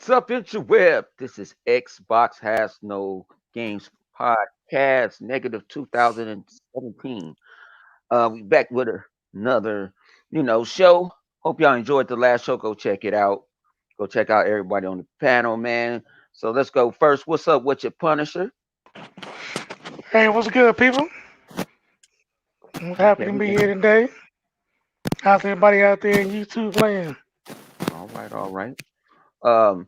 What's up, interweb? This is Xbox Has No Games Podcast, negative 2017. We back with another, show. Hope y'all enjoyed the last show. Go check it out. Go check out everybody on the panel, man. So let's go first. What's up with your Punisher? Hey, what's good, people? I'm happy Okay, to we be got. here today. How's everybody out there in YouTube playing? All right, all right. Um,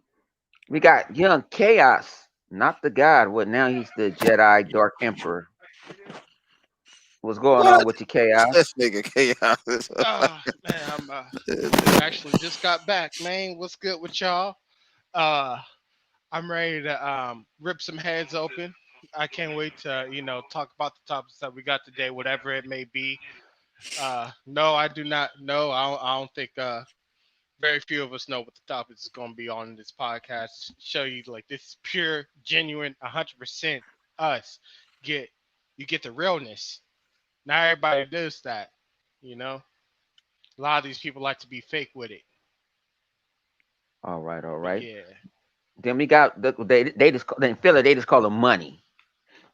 we got Young Chaos, not the God. What now? He's the Jedi Dark Emperor. What's going on What? with your Chaos? This nigga chaos. Man, I'm actually just got back, man. What's good with y'all? Uh, I'm ready to rip some heads open. I can't wait to talk about the topics that we got today, whatever it may be. No, I do not know. I don't think very few of us know what the topics is going to be on this podcast. Show you like this is pure, genuine, 100% us. Get you get the realness. Not everybody does that, you know. A lot of these people like to be fake with it. All right, all But right. yeah. Then we got they just in Philly they just call them money.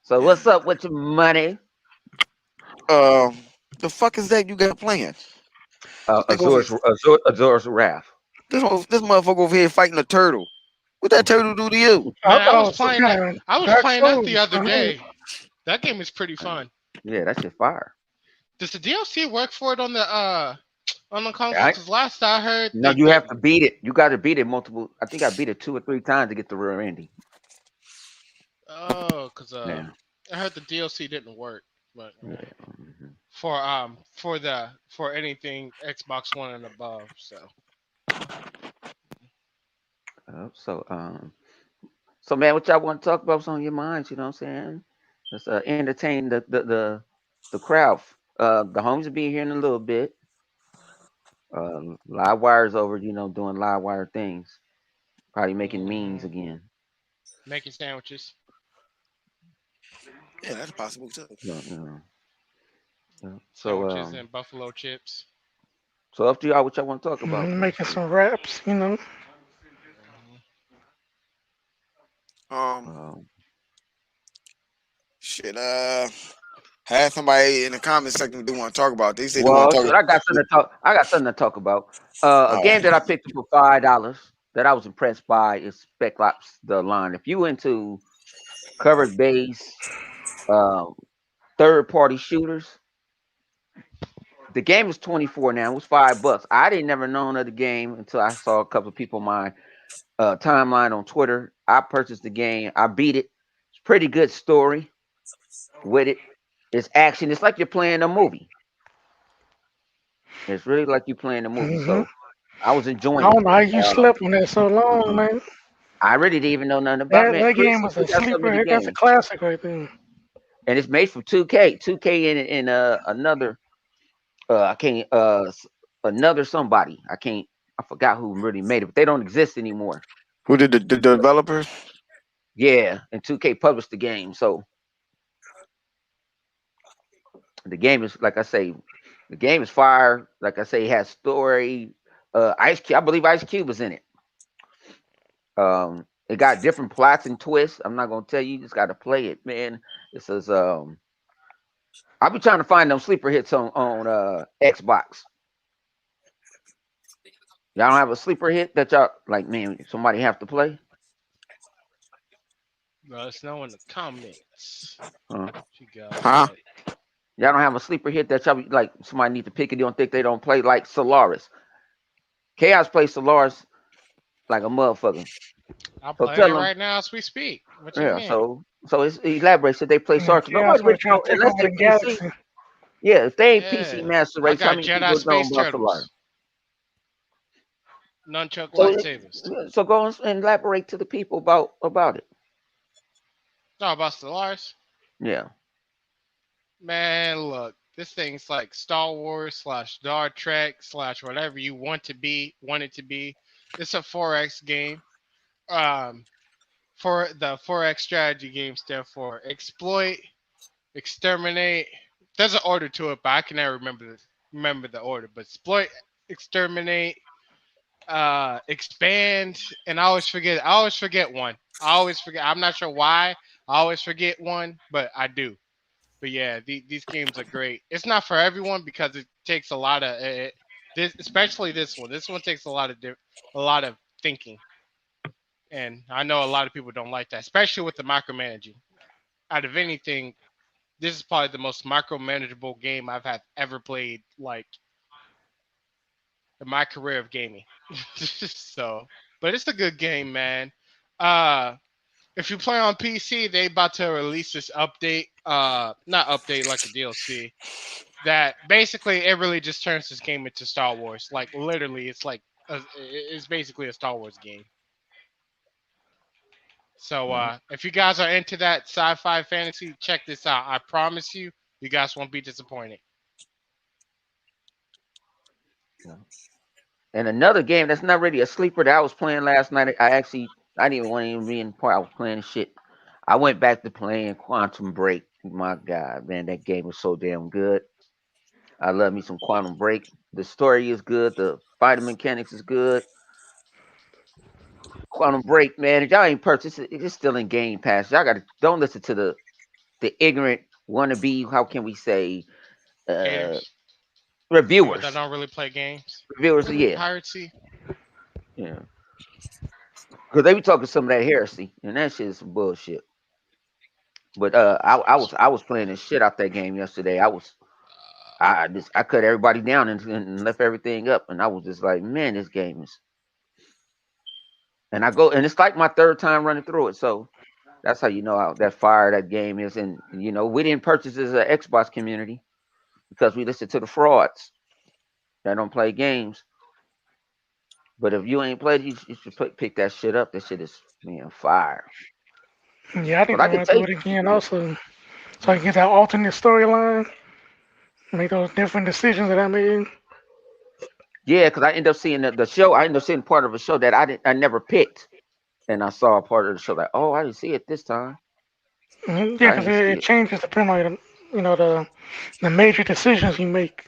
So what's up with your money? um, the fuck is that you got playing? This nigga over Azor's wrath. this motherfucker over here fighting a turtle. What that turtle do to you? I Man, I thought it was was some playing that. kind of I was Dark playing that the Souls. other day. That game is pretty fun. Yeah, that shit fire. Does the DLC work for it on the console? I, Because last I heard, no, they you have to didn't. beat it. You got to beat it multiple. I think I beat it 2 or 3 times to get the real ending. Oh, because Yeah, I heard the DLC didn't work. But yeah. Hmm. for anything Xbox One and above. So So man, what y'all want to talk about? What's on your minds? You know what I'm saying? Let's entertain the crowd. The homies will be here in a little bit. Live wires over. Doing live wire things. Probably making memes hmm again. making sandwiches, Yeah, that's possible too. Yeah, yeah, yeah. So sandwiches and buffalo chips. so up to y'all what y'all want to talk about. Making some raps. Mhm. Um, Um, shit. Had somebody in the comment section they want to talk about. They say they want well, to talk. shit, I got something to talk about. A Oh, game that I picked up for $5 that I was impressed by is Spec Ops: The Line. If you into covered base, um, third party shooters, the game is 24 now. It was $5. I didn't never known of the game until I saw a couple of people on my timeline on Twitter. I purchased the game. I beat it. It's pretty good story with it. It's action. It's like you're playing a movie. It's really like you're playing a movie. Hmm So I was I enjoying it. don't know how you Um, slept on that so long, man. I really didn't even know nothing about That man. that Chris, game was we a got so many sleeper. That's a games, classic right there. and it's made from 2K. 2K and another I can't another somebody. I can't. I forgot who really made it, but they don't exist anymore. who did the developers? Yeah, and 2K published the game, so the game is like I say, the game is fire. Like I say, it has story. Ice Cube, I believe Ice Cube was in it. It got different plots and twists. I'm not gonna tell you. You just got to play it, man. It says I'll be trying to find them sleeper hits on Xbox. Y'all don't have a sleeper hit that y'all like, man. Somebody have to play. Let us know in the comments. Huh? What you got? Huh? Y'all don't have a sleeper hit that y'all like. Somebody need to pick it. You don't think they don't play like Solaris? Chaos plays Solaris like a motherfucker. I'm So playing tell it them, right now as we speak. What you yeah. mean? So it's elaborate. So they play Yeah, Solaris. Chaos Nobody might really try to know take unless over they the PC. galaxy. Yeah, if they ain't PC Yeah, master I race, how got many Jedi people know space about Solaris? turtles, nunchuck So lightsabers. so go and elaborate to the people about it. No, about Stellaris. Yeah. Man, look, this thing's like Star Wars slash Star Trek slash whatever you want it to be. It's a 4X game. Um, for the 4X strategy game stand for exploit, exterminate. There's an order to it, but I can never remember the order. But exploit, exterminate, expand, and I always forget. I always forget one. I always forget. I'm not sure why. I always forget one, but I do. But yeah, these games are great. It's not for everyone because it takes a lot of this, especially this one. This one takes a lot of a lot of thinking, and I know a lot of people don't like that, especially with the micromanaging. Out of anything, this is probably the most micromanageable game I've had ever played, like in my career of gaming. So, but it's a good game, man. Uh, if you play on PC, they about to release this update. Not update like a DLC. That basically it really just turns this game into Star Wars. Like literally, it's basically a Star Wars game. So Yeah, if you guys are into that sci-fi fantasy, check this out. I promise you, you guys won't be disappointed. yeah. And another game that's not really a sleeper that I was playing last night. I didn't even want to even be in the part. I was playing shit. I went back to playing Quantum Break. My God, man, that game was so damn good. I love me some Quantum Break. The story is good. The fighting mechanics is good. Quantum Break, man. If y'all ain't purchased it, it's still in Game Pass. Y'all got to don't listen to the ignorant wannabe. How can we say uh Haters, people that reviewers? don't really play games, Reviewers, yeah, piracy. yeah. Because they be talking some of that heresy, and that shit is some bullshit. But I was playing the shit out that game yesterday. I cut everybody down and left everything up, and I was just like, man, this game is. And I go, and it's like my third time running through it, so that's how you know how that fire that game is. And we didn't purchase as an Xbox community because we listen to the frauds that don't play games. But if you ain't played, you should pick that shit up. That shit is man fire. Yeah, I need But to I can run through take it again also, so I can get that alternate storyline, make those different decisions that I made. yeah, because I end up seeing the show. I end up seeing part of a show that I never picked, and I saw a part of the show like, oh, I didn't see it this time. Yeah, I because didn't see it it. changes depending on the major decisions you make.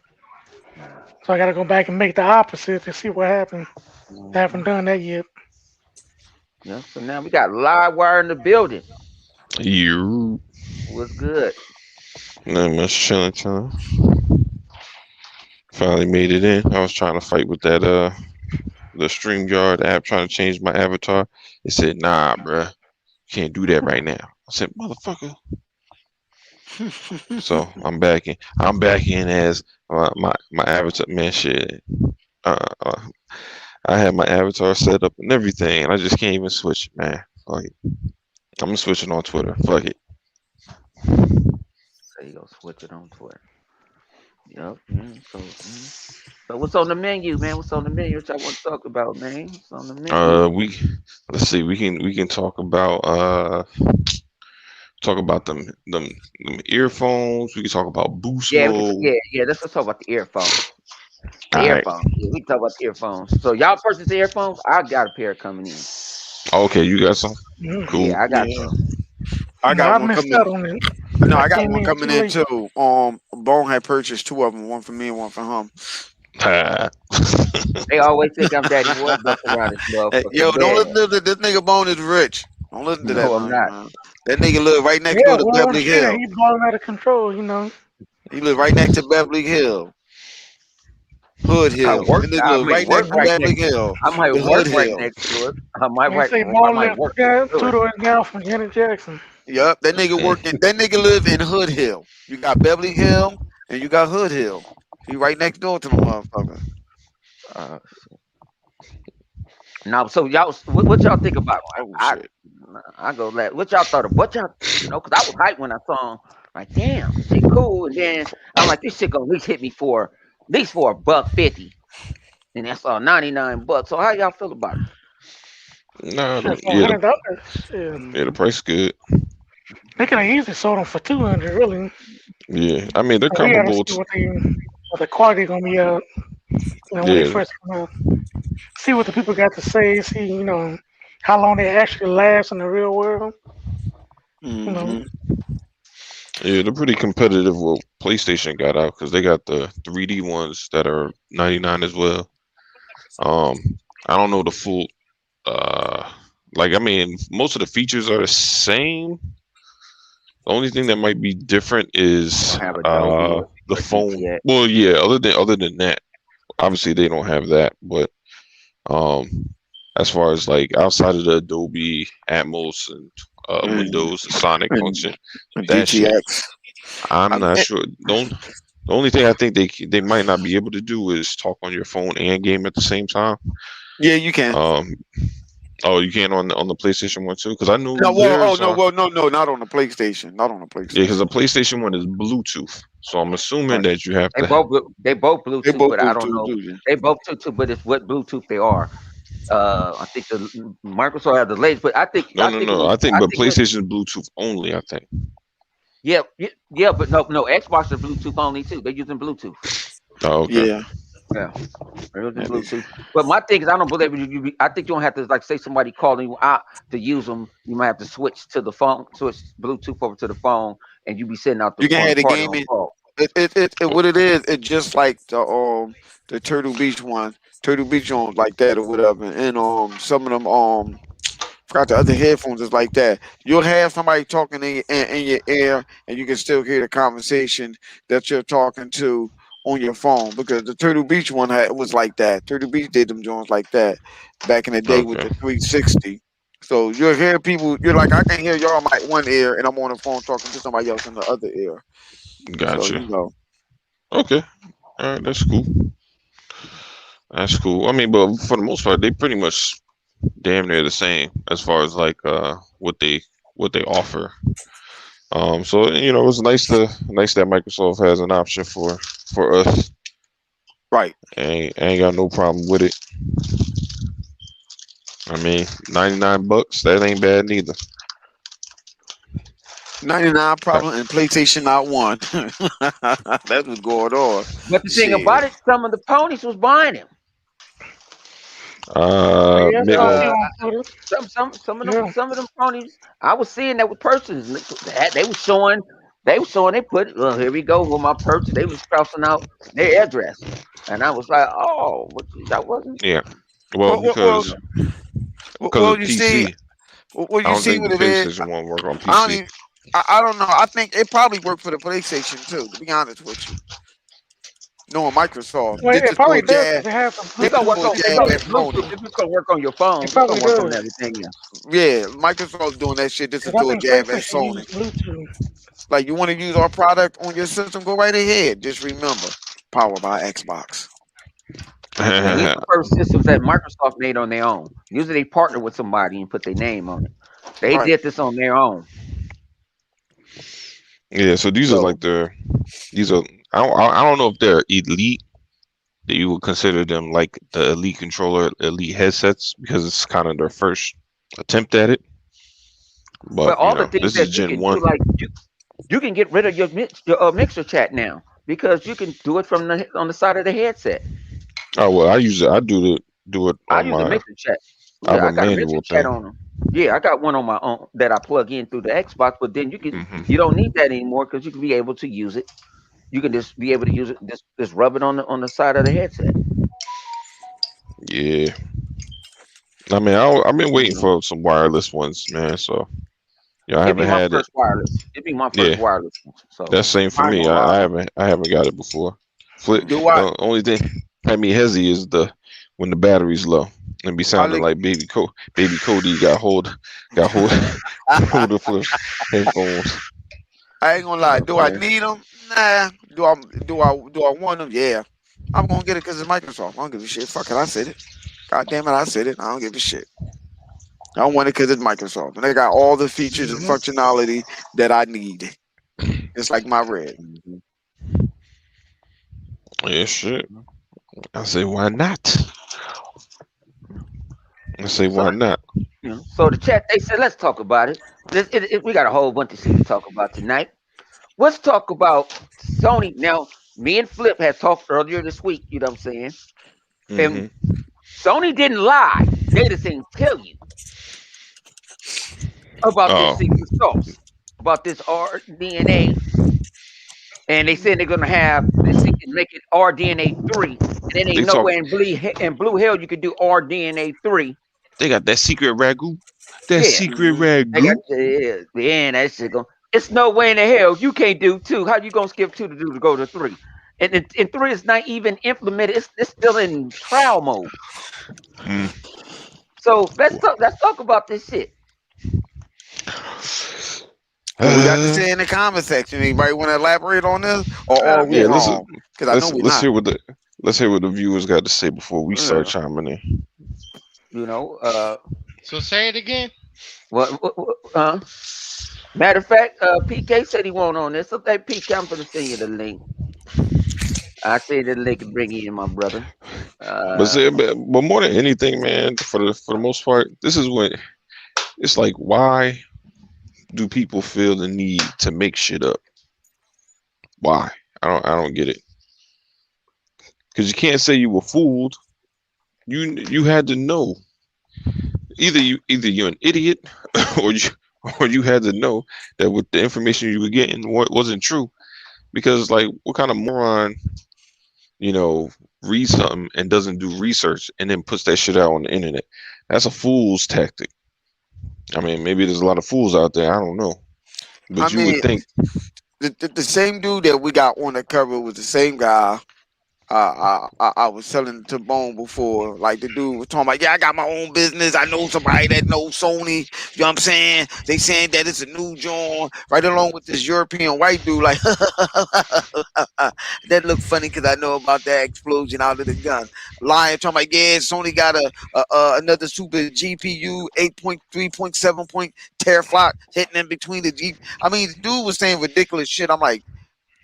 Yeah. So I got to go back and make the opposite to see what happened. I haven't Mhm. done that yet. Yeah. So now we got live wire in the building. You What's good? not much chilling. Finally made it in. I was trying to fight with that the StreamYard app trying to change my avatar. It said, nah, bruh, can't do that right now. I said, motherfucker. So I'm back in. I'm back in as my avatar. Man, shit. Uh, uh, I had my avatar set up and everything, and I just can't even switch it, man. Fuck it. I'm switching on Twitter. Fuck it. So you go switch it on Twitter. Yep. Yeah. So what's on the menu, man? What's on the menu? What y'all want to talk about, man? What's on the menu? We let's see. We can talk about them earphones. We can talk about boost Yeah, mode. yeah. Let's talk about the earphones. The All right. earphones. Yeah, we can talk about the earphones. So y'all purchased the earphones? I got a pair coming in. Okay, you got some. Mm. Cool. Yeah, I got Yeah, some. I No, got I one missed coming. out on it. No, I I got came one in coming too in late. too. Bone had purchased two of them, one for me and one for him. Ah. They always think I'm Daddy Warbucks around this Hey, motherfucker, yo, don't man. listen to this nigga. Bone is rich. Don't listen to that No, I'm man, not. man. That nigga live right next Yeah, door to well, Beverly shit, Hill. he balling out of control. He live right next to Beverly Hill, Hood I Hill. work. That nigga I live might right work next to right Beverly next. Hill, I might the work Hood right Hill. next to it. When you say I ball might left work next down, to two it. doors down from Janet Jackson. Yup, that nigga working. That nigga live in Hood Hill. You got Beverly Hill and you got Hood Hill. He right next door to the motherfucker. Uh, now, so y'all, what y'all think about? Oh I shit. I go let. What y'all thought of? What y'all, because I was hyped when I saw him. Like, damn, this shit cool. And then I'm like, this shit gonna at least hit me for at least for $1.50. And that's all $99. So how y'all feel about it? Nah, Shit, for yeah, $100. Shit, the price is good. they could have easily sold them for 200. Really, Yeah, I mean they're but we got to comparable. see what the quality gonna be out. When they Yeah, first come out, see what the people got to say. See, how long they actually last in the real world. You know, Mm-hmm. yeah, they're pretty competitive. What PlayStation got out because they got the 3D ones that are 99 as well. Um, I don't know the full. Uh, like I mean, most of the features are the same. The only thing that might be different They is don't have Adobe the or phone. DTX. Well, yeah. Other than that, obviously they don't have that. But um, as far as like outside of the Adobe Atmos and and, Windows, the Sonic and function, that shit, GTX. I'm I not mean, sure. The only thing I think they might not be able to do is talk on your phone and game at the same time. yeah, you can. Um, oh, you can on the PlayStation One too, because I No, know well, oh there's no, well, no, no, not on the PlayStation, not on the yeah, because PlayStation. the PlayStation One is Bluetooth, so I'm assuming Right. that you have They to. both they both They Bluetooth, both but I don't Bluetooth, know. do you? They both Bluetooth, but it's what Bluetooth they are. I think the Microsoft have the latest, but No, I no, think it no. was I think, I but think it, PlayStation is Bluetooth only. I think. yeah, yeah, but no, Xbox is Bluetooth only too. They're using Bluetooth. Oh, okay. Yeah. Yeah, they're using And Bluetooth. But my thing is, I don't believe I think you don't have to like say somebody calling you out to use them. You might have to switch to the phone, switch Bluetooth over to the phone, and you be sitting out you can on the have the party game on in. call. It what it is. It's just like the Turtle Beach one, Turtle Beach on like that or whatever. And some of them forgot the other headphones is like that. You'll have somebody talking in your ear, and you can still hear the conversation that you're talking to on your phone. Because the Turtle Beach one was like that. Turtle Beach did them joints like that back in the day with Okay. the 360. So you'll hear people. You're like, I can hear y'all in my one ear, and I'm on the phone talking to somebody else in the other ear. So Gotcha. you know, Okay. All right. That's cool. That's cool. I mean, but for the most part, they pretty much damn near the same as far as like what they offer. So it's nice that Microsoft has an option for us. right? Ain't got no problem with it. I mean, $99, that ain't bad neither. 99 Uh, problem and PlayStation not one. That's what's going on. But the thing Shit. about it, some of the ponies was buying him. Yeah, that's what I see Uh, on Twitter. Yeah. some of them ponies, I was seeing that with purses. They were showing, they put. Well, here we go with my purchase. They was crossing out their address, and I was like, oh, that wasn't. yeah. Well, Well, well, well, because well, of you see, PC, well, I you don't see think the what it is. PlayStation won't work on I don't PC. even. I don't know. I think it probably worked for the PlayStation too. To be honest with you, knowing Microsoft, Well, this it to throw probably a does jab, because it has the It's this to gonna Bluetooth work throw a on. jab It's at capability. Bluetooth. Sony. If it's gonna work on your phone, It it's gonna probably work on does. everything. Yeah. Yeah, Microsoft's doing that shit. This to Because I throw a think jab at PlayStation Sony. uses Bluetooth. Like you want to use our product on your system, go right ahead. Just remember, powered by Xbox. Now these the first systems that Microsoft made on their own. Usually they partner with somebody and put their name on it. They Right. did this on their own. Yeah, so these are So like these are I don't know if they're elite, that you would consider them like the elite controller, elite headsets, because it's kind of their first attempt at it. but But all the things this is that you Gen can do, One. like you can get rid of your mixer chat now because you can do it from on the side of the headset. Oh well, I do it I on use a my mixer chat. I have Yeah, a I got a mixer manual chat thing. on them. Yeah, I got one on my own that I plug in through the Xbox. But then you Hmm. don't need that anymore because you can be able to use it. You can just be able to use it, just rub it on the side of the headset. Yeah, I mean I've been You waiting know, for some wireless ones, man. So I it'd be haven't my had it. first wireless. It'd be my first Yeah, wireless. So that's same for I ain't me. gonna I, lie. I haven't I haven't got it before. Flip. Do I? The only thing had me hezzy is the when the battery's low and be I sounding look. like baby Cody got hold hold of flip headphones. I ain't gonna lie. Do I Okay. need them? Nah. Do I want them? Yeah. I'm gonna get it because it's Microsoft. I don't give a shit. Fuck it. I said it. God damn it. I said it. I don't give a shit. I want it because it's Microsoft and they got all the features and Hmm. functionality that I need. It's like my red. Mhm. Yeah, shit. I say why not? I say So why not? so the chat they said let's talk about it. We got a whole bunch of shit to talk about tonight. Let's talk about Sony. Now, me and Flip had talked earlier this week. You know what I'm saying? And Hmm. Sony didn't lie. They just didn't tell you about this Oh, secret sauce, about this RDNA, and they said they're gonna have this secret and make it rDNA 3, and it They ain't talk. nowhere in blue hell you could do rDNA 3. They got that secret ragu. That Yeah, secret they got ragu. yeah, that shit going. It's no way in the hell you can't do 2. How you gonna skip 2 to go to 3? And 3 is not even implemented. It's still in trial mode. Mm. So let's talk about this shit. What we got to Uh, say in the comment section? Anybody want to elaborate on this, or are we yeah, wrong? Because I know we're let's not. hear what the let's hear what the viewers got to say before we start Uh, chiming in. you know, uh, So say it again. what matter of fact, PK said he won't on this. Okay, PK, I'm gonna send you the link. I see the link and bring you in, my brother. But, Uh, see, but more than anything, man, for the most part, this is what it's like. Why do people feel the need to make shit up? Why? I don't get it. Because you can't say you were fooled. You had to know. Either you're an idiot, or you had to know that with the information you were getting wasn't true. Because like, what kind of moron, you know, reads something and doesn't do research and then puts that shit out on the internet? That's a fool's tactic. I mean, maybe there's a lot of fools out there. I don't know, I but you would mean, think. the same dude that we got on the cover was the same guy. I was telling to Bone before, like the dude was talking about, yeah, I got my own business. I know somebody that knows Sony. You know what I'm saying? They saying that it's a new joint, right along with this European white dude. Like that looked funny because I know about that explosion out of the gun. Lion talking about, yeah, Sony got another super GPU, 8.3.7 point teraflop hitting in between the G. I mean, the dude was saying ridiculous shit. I'm like,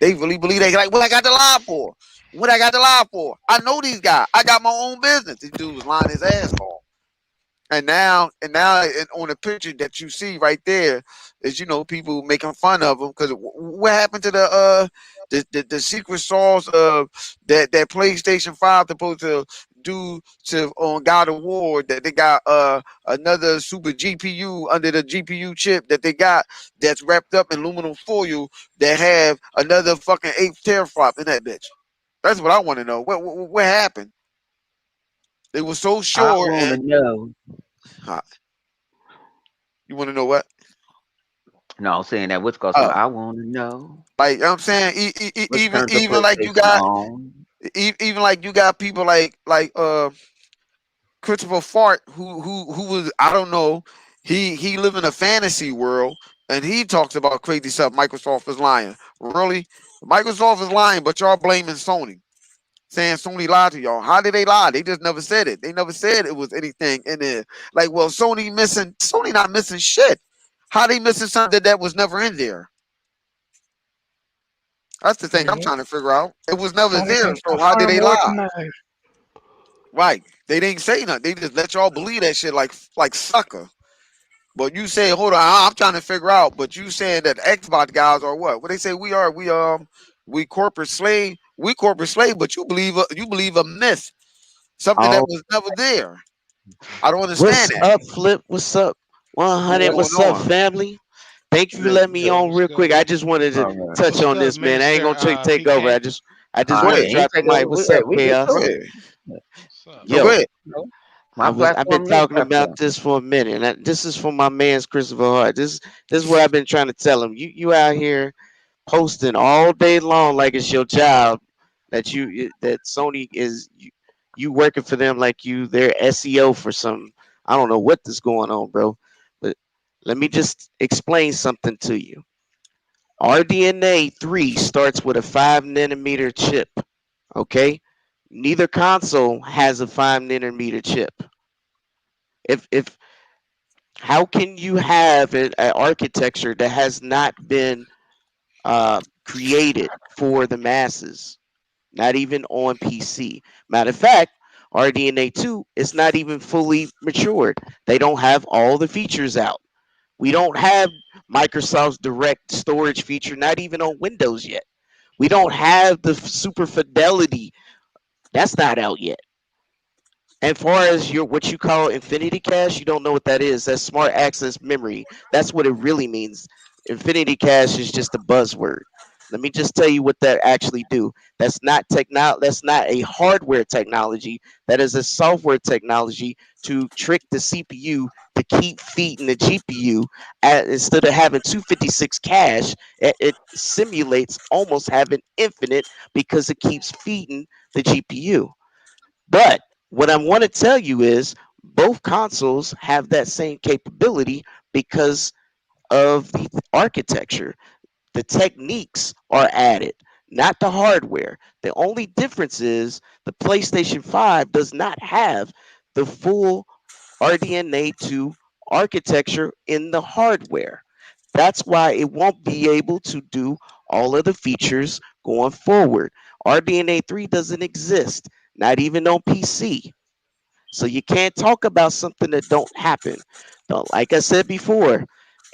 they really believe that? Like, what I got to lie for? What I got to lie for? I know these guys. I got my own business. This dude was lying his ass off. And on the picture that you see right there is, people making fun of him because what happened to the secret sauce of that PlayStation 5 supposed to do to on God of War, that they got another super GPU under the GPU chip that they got that's wrapped up in aluminum foil that have another fucking 8 teraflop in that bitch. That's what I want to know. What happened? They were so I sure. want And to know. you want to know what? No, I'm saying that what's called some. Oh, I want to know like I'm saying, what turns the even like you PlayStation got, on. even like you got people like Christopher Fart, who was, I don't know, he live in a fantasy world and he talks about crazy stuff. Microsoft is lying. Really, Microsoft is lying, but y'all blaming Sony, saying Sony lied to y'all. How did they lie? They just never said it. They never said it was anything in there. Like, well, Sony not missing shit. How they missing something that was never in there? That's the thing I'm Yeah, trying to figure out. It was never Sony there, can't so how did confirm they or lie? deny. Right. They didn't say nothing. They just let y'all believe that shit like sucker. But you say, hold on, I'm trying to figure out. But you saying that Xbox guys are what? What they say we are? We corporate slave. We corporate slave. But you believe a myth, something that Oh, was never there. I don't understand what's that. up, Flip? What's up? What's 100. What? going What's up, on? family? Thank you for Man, letting me on What's real good, quick. I man? just wanted to All right. touch What's on good, this, man. I ain't Minister gonna take over. PK? I just go Nah, wanted to ahead. he ain't drop the take mic. over. What's up, We get Go to Chaos? it. ahead. What's up? No, go Yo, ahead. You know, my I've been platform, his talking about platform. this for a minute, and this is for my man's Christopher Hart. This is what I've been trying to tell him. You out here posting all day long like it's your job, that Sony is you working for them like you their SEO for some. I don't know what is going on, bro. But let me just explain something to you. RDNA 3 starts with a 5 nanometer chip. Okay, neither console has a 5 nanometer chip. If how can you have an architecture that has not been created for the masses? Not even on PC. Matter of fact, RDNA 2 is not even fully matured. They don't have all the features out. We don't have Microsoft's direct storage feature, not even on Windows yet. We don't have the super fidelity. That's not out yet. And far as your what you call infinity cache, you don't know what that is. That's smart access memory. That's what it really means. Infinity cache is just a buzzword. Let me just tell you what that actually do. That's not a hardware technology. That is a software technology to trick the CPU to keep feeding the GPU. Instead of having 256 cache, it simulates almost having infinite because it keeps feeding the GPU. But what I want to tell you is both consoles have that same capability because of the architecture. The techniques are added, not the hardware. The only difference is the PlayStation 5 does not have the full RDNA2 architecture in the hardware. That's why it won't be able to do all of the features going forward. RDNA 3 doesn't exist, not even on PC. So you can't talk about something that don't happen. Like I said before,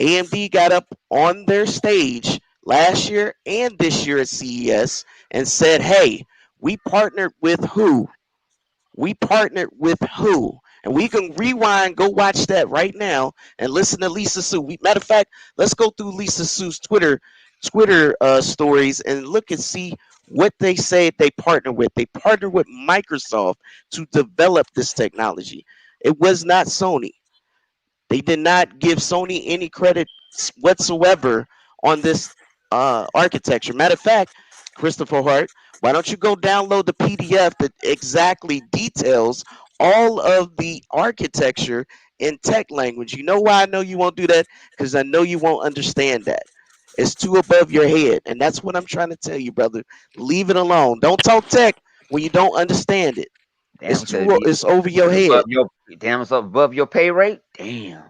AMD got up on their stage last year and this year at CES and said, "Hey, we partnered with who? We partnered with who?" And we can rewind, go watch that right now, and listen to Lisa Sue. Matter of fact, let's go through Lisa Sue's Twitter stories and look and see what they said they partnered with. They partnered with Microsoft to develop this technology. It was not Sony. They did not give Sony any credit whatsoever on this architecture. Matter of fact, Christopher Hart, why don't you go download the PDF that exactly details all of the architecture in tech language? You know why I know you won't do that? Because I know you won't understand that. It's too above your head. And that's what I'm trying to tell you, brother. Leave it alone. Don't talk tech when you don't understand it. Damn, It's over your it's head. above your damn, it's above your pay rate. Damn,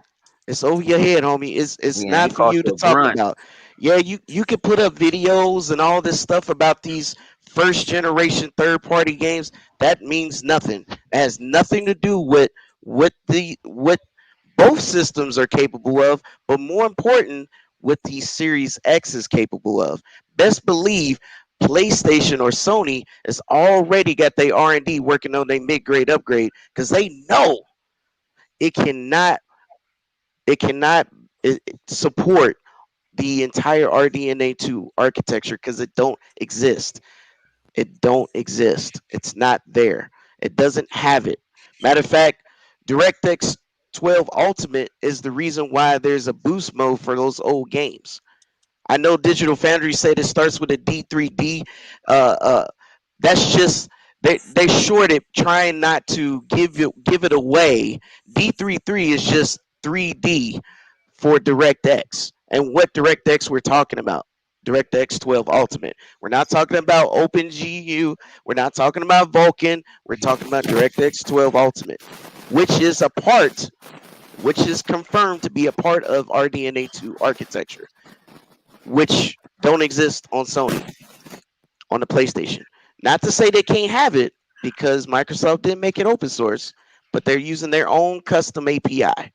It's over your head, homie. It's yeah, he not for cost you to you a talk grunt. about. Yeah, you can put up videos and all this stuff about these first generation third party games. That means nothing. It has nothing to do with what both systems are capable of, but more important, what the Series X is capable of. Best believe PlayStation or Sony has already got their R&D working on their mid grade upgrade because they know it cannot it cannot support the entire RDNA2 architecture because it don't exist. It don't exist. It's not there. It doesn't have it. Matter of fact, DirectX 12 Ultimate is the reason why there's a boost mode for those old games. I know Digital Foundry said it starts with a D3D. Uh, uh, that's just they shorted trying not to give it away. D33 is just 3D for DirectX. And what DirectX we're talking about? DirectX 12 Ultimate. We're not talking about OpenGU. We're not talking about Vulkan. We're talking about DirectX 12 Ultimate, which is a part, which is confirmed to be a part of RDNA2 architecture, which don't exist on Sony, on the PlayStation. Not to say they can't have it because Microsoft didn't make it open source, but they're using their own custom API.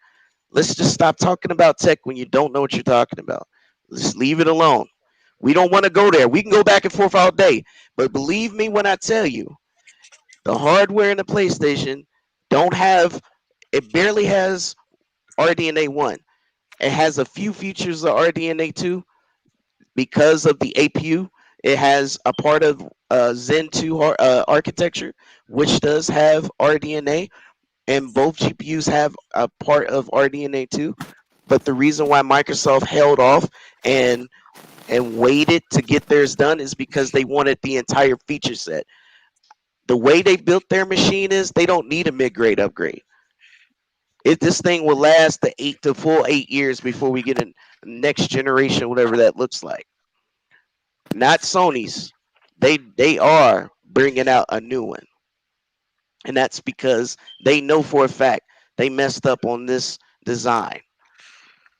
Let's just stop talking about tech when you don't know what you're talking about. Let's leave it alone. We don't want to go there. We can go back and forth all day. But believe me when I tell you, the hardware in the PlayStation don't have, it barely has RDNA 1. It has a few features of RDNA 2 because of the APU. It has a part of Zen 2 architecture, which does have RDNA, and both GPUs have a part of RDNA 2. But the reason why Microsoft held off and waited to get theirs done is because they wanted the entire feature set. The way they built their machine is they don't need a mid-grade upgrade. If this thing will last the full 8 years before we get a next generation, whatever that looks like. Not Sony's. They are bringing out a new one, and that's because they know for a fact they messed up on this design.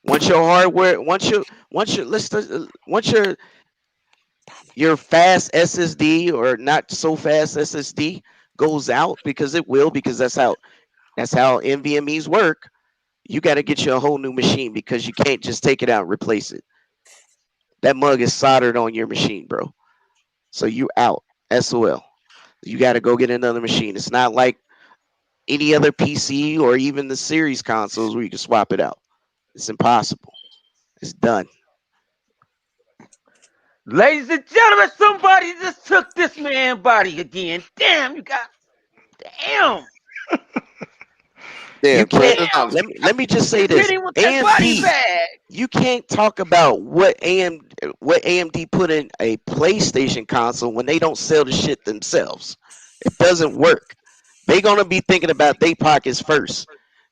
Once your hardware, once your let's once your fast SSD or not so fast SSD goes out, because it will, because that's how NVMe's work. You got to get you a whole new machine because you can't just take it out and replace it. That mug is soldered on your machine, bro. So you out. SOL. You got to go get another machine. It's not like any other PC or even the series consoles where you can swap it out. It's impossible. It's done. Ladies and gentlemen, somebody just took this man body again. Damn, you got damn, Yeah, You bro. can't. There's not. damn. Let me just say You hit this. him with that body AMD. bag. You can't talk about what AMD put in a PlayStation console when they don't sell the shit themselves. It doesn't work. They gonna be thinking about their pockets first.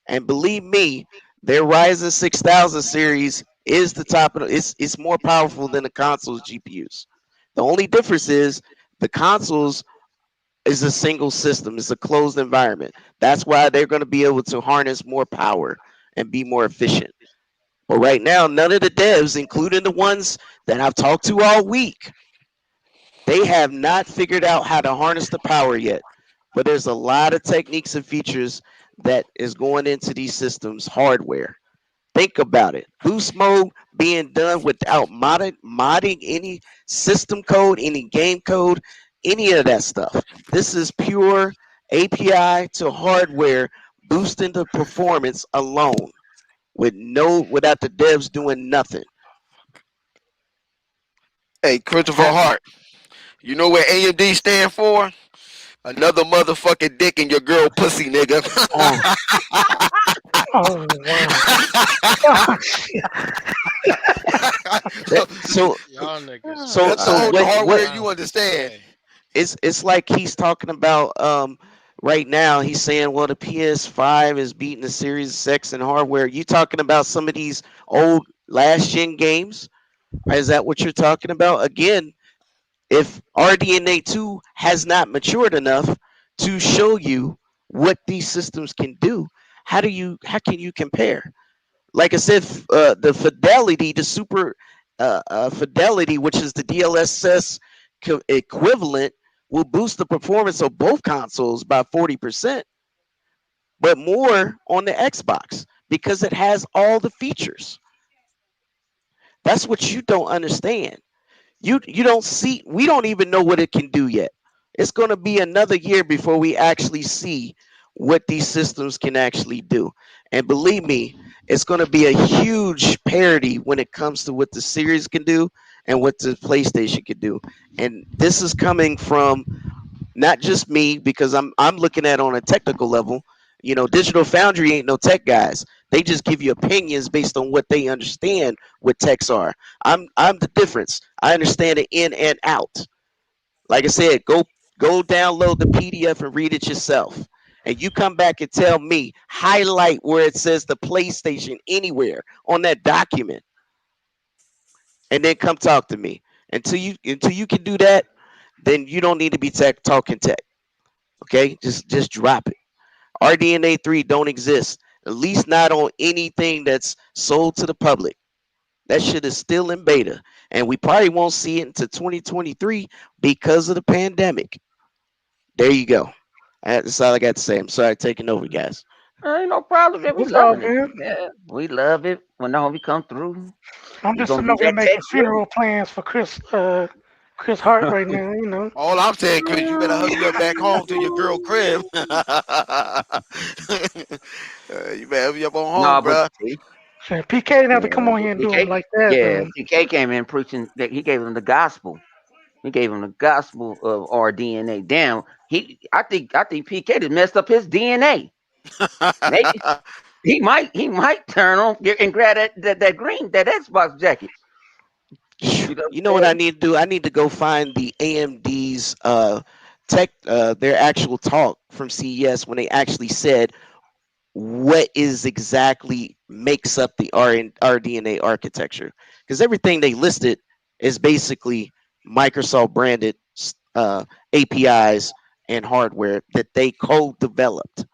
And believe me, their Ryzen 6000 series is the top of the, it's more powerful than the console's GPUs. The only difference is the consoles is a single system. It's a closed environment. That's why they're going to be able to harness more power and be more efficient. But right now, none of the devs, including the ones that I've talked to all week, they have not figured out how to harness the power yet. But there's a lot of techniques and features that is going into these systems hardware. Think about it. Boost mode being done without modding any system code, any game code, any of that stuff. This is pure API to hardware boosting the performance alone without the devs doing nothing. Hey, Christopher Ha- Hart. You know what AMD stand for? Another motherfucking dick in your girl pussy, nigga. oh, Oh wow. Oh shit. that, so Y'all niggas so That's the so wild. only what hardware you Wild understand. today. it's like he's talking about right now he's saying well the PS5 is beating the Series X in hardware. You talking about some of these old last gen games? Is that what you're talking about? Again, if RDNA 2 has not matured enough to show you what these systems can do, how can you compare? Like I said, the fidelity, the super fidelity, which is the DLSS equivalent, will boost the performance of both consoles by 40%, but more on the Xbox because it has all the features. That's what you don't understand. You don't see. We don't even know what it can do yet. It's going to be another year before we actually see what these systems can actually do. And believe me, it's going to be a huge parity when it comes to what the series can do and what the PlayStation can do. And this is coming from not just me because I'm looking at it on a technical level. You know, Digital Foundry ain't no tech guys. They just give you opinions based on what they understand what techs are. I'm the difference. I understand it in and out. Like I said, go download the PDF and read it yourself. And you come back and tell me, highlight where it says the PlayStation anywhere on that document, and then come talk to me. Until you can do that, then you don't need to be talking tech. Okay, just drop it. RDNA 3 don't exist. At least not on anything that's sold to the public. That shit is still in beta, and we probably won't see it until 2023 because of the pandemic. There you go. That's all I got to say. I'm sorry taking over, guys. Ain't no problem. Man. We It's all loving it. good. Yeah, we love it. When the homie come through, I'm we just gonna sitting be over here that making tech funeral plans for Chris Hart right now, you know. All I'm saying, Chris, you better hurry up back home to your girl crib. You better hurry up on home, no, but bro. see, Shit, PK didn't have to come yeah, on but here and do him PK, like that, yeah, man. PK came in preaching that he gave him the gospel. He gave him the gospel of our DNA. Damn, I think PK just messed up his DNA. Maybe he might turn on and grab that green that Xbox jacket. You know what You know I'm what I saying? need to do? I need to go find the AMD's tech their actual talk from CES when they actually said what is exactly makes up the RDNA architecture, because everything they listed is basically Microsoft branded APIs and hardware that they co-developed.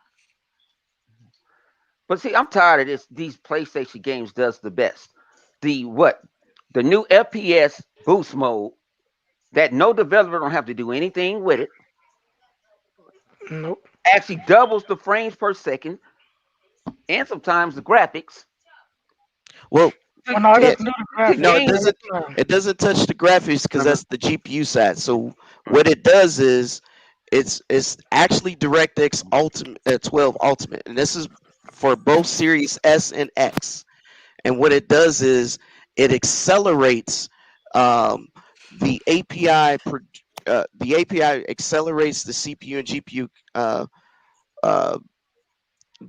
But see, I'm tired of this. These PlayStation games does the best. The what? The new FPS boost mode that no developer don't have to do anything with it. Nope. Actually doubles the frames per second and sometimes the graphics Well, Oh to, no, it to, yeah, doesn't do the to graphics. no, it gain. doesn't. No. It doesn't touch the graphics because Uh-huh, that's the GPU side. So what uh-huh. it does is it's actually DirectX Ultimate 12 Ultimate, and this is for both Series S and X. And what it does is it accelerates um, the API accelerates the CPU and GPU uh,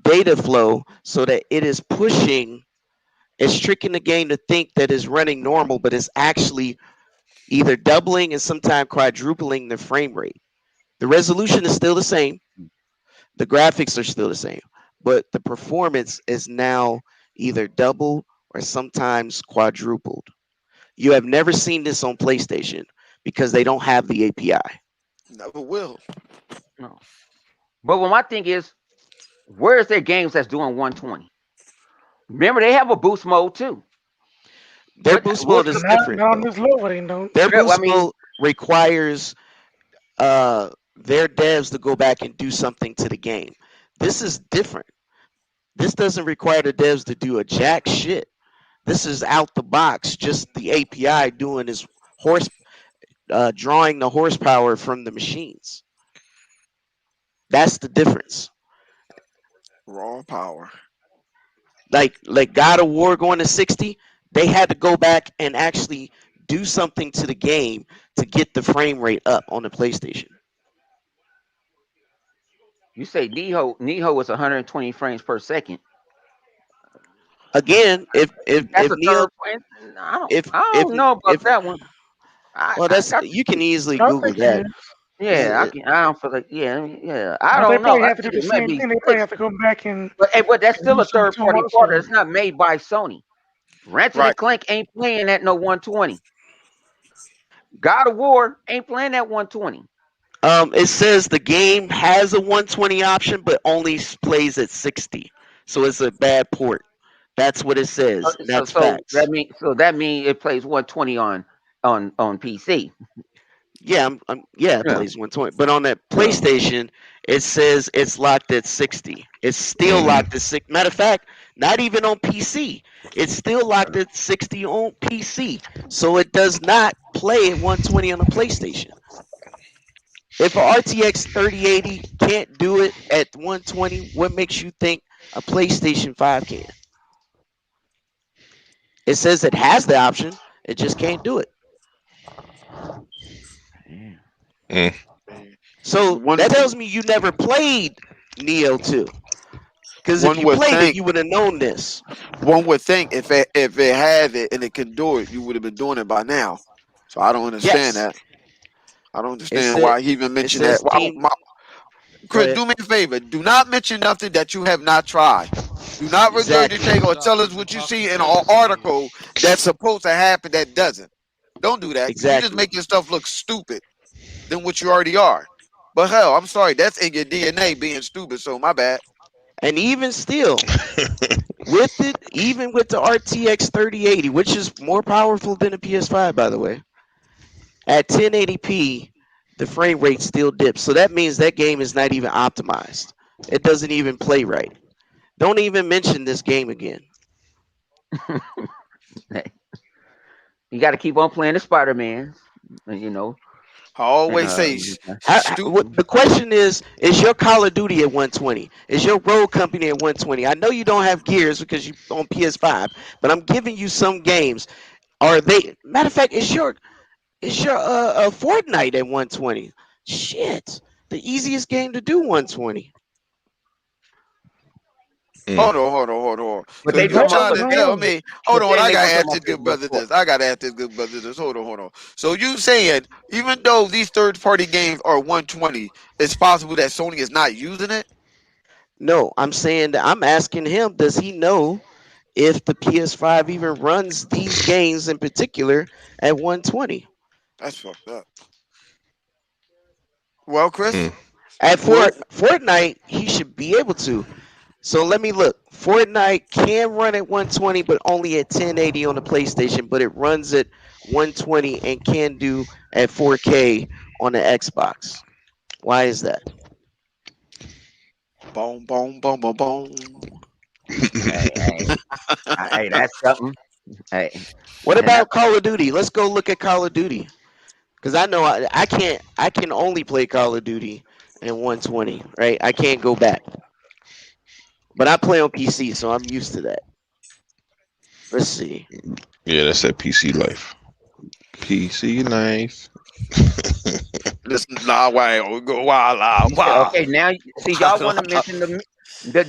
data flow so that it is pushing. It's tricking the game to think that it's running normal, but it's actually either doubling and sometimes quadrupling the frame rate. The resolution is still the same. The graphics are still the same, but the performance is now either double or sometimes quadrupled. You have never seen this on PlayStation because they don't have the API. Never will. No. But what my thing is, where's their games that's doing 120? Remember, they have a boost mode too. Their But boost what's mode the is Not, different not on though. this level, they don't. Their I boost mean, mode requires their devs to go back and do something to the game. This is different. This doesn't require the devs to do a jack shit. This is out the box, just the API doing is horse drawing the horsepower from the machines. That's the difference. Raw power. Like God of War going to 60, they had to go back and actually do something to the game to get the frame rate up on the PlayStation. you say Neho is 120 frames per second. Again, That's if a Neo third point. I don't if I if don't know about if that one. well, I that's got you can easily I Google think it that. is. Is yeah. it, I don't feel like yeah. I They don't know. probably I have to do think the it might same be thing. They probably six. have to go back and, But that's and still do a some third too party part. also. It's not made by Sony. Ratchet and Right. Clank ain't playing at no 120. God of War ain't playing at 120. it says the game has a 120 option, but only plays at 60. So it's a bad port. That's what it says. So That's so facts. that mean it plays 120 on PC. Yeah, yeah, it Yeah. plays 120. But on that Yeah. PlayStation, it says it's locked at 60. It's still Hmm. locked at 60. Matter of fact, not even on PC. It's still locked at 60 on PC. So it does not play at 120 on a PlayStation. If a RTX 3080 can't do it at 120, what makes you think a PlayStation 5 can? It says it has the option, it just can't do it. Yeah. Mm. So One that tells me you never played Neo 2. Because if one you would played it, think you would have known this. if it had it and it can do it, you would have been doing it by now. So I don't understand Yes. that. I don't It understand said why he even it mentioned that. says Why, team go Chris, ahead. do me a favor. Do not mention nothing that you have not tried. Do not Exactly. regurgitate or Talk, tell us what you talking see in an sense, man. article that's supposed to happen that doesn't. Don't do that. You just Exactly. make your stuff look stupid than what you already are. But hell, I'm sorry. That's in your DNA being stupid. So my bad. And even still, with it, even with the RTX 3080, which is more powerful than the PS5, by the way, at 1080p, the frame rate still dips. So that means that game is not even optimized. It doesn't even play right. Don't even mention this game again. Hey, you got to keep on playing the Spider Man, you know, I and always say What, stupid. the question is your Call of Duty at 120? Is your Road Company at 120? I know you don't have Gears because you on PS5, but I'm giving you some games. Are they? Matter of fact, is your Fortnite at 120? Shit, the easiest game to do 120. Mm. Hold on. but So they you're talking about, trying to tell No. me, hold but on, then I they gotta gonna talk ask about this good the brother short. this. I gotta ask this good brother this. Hold on. So you saying even though these third party games are 120, it's possible that Sony is not using it? No, I'm saying that I'm asking him, does he know if the PS5 even runs these games in particular at 120? That's fucked up. Well, Chris, Mm. At well, Fortnite, he should be able to. So let me look. Fortnite can run at 120, but only at 1080 on the PlayStation, but it runs at 120 and can do at 4K on the Xbox. Why is that? boom. Hey, hey, that's something. Hey, What and about that's Call of Duty? Let's go look at Call of Duty. Because I know I can only play Call of Duty in 120, right? I can't go back. But I play on PC, so I'm used to that. Let's see. Yeah, that's that PC life. PC knife. Listen, nah, why we go wild out, wow. Okay, now see y'all want to mention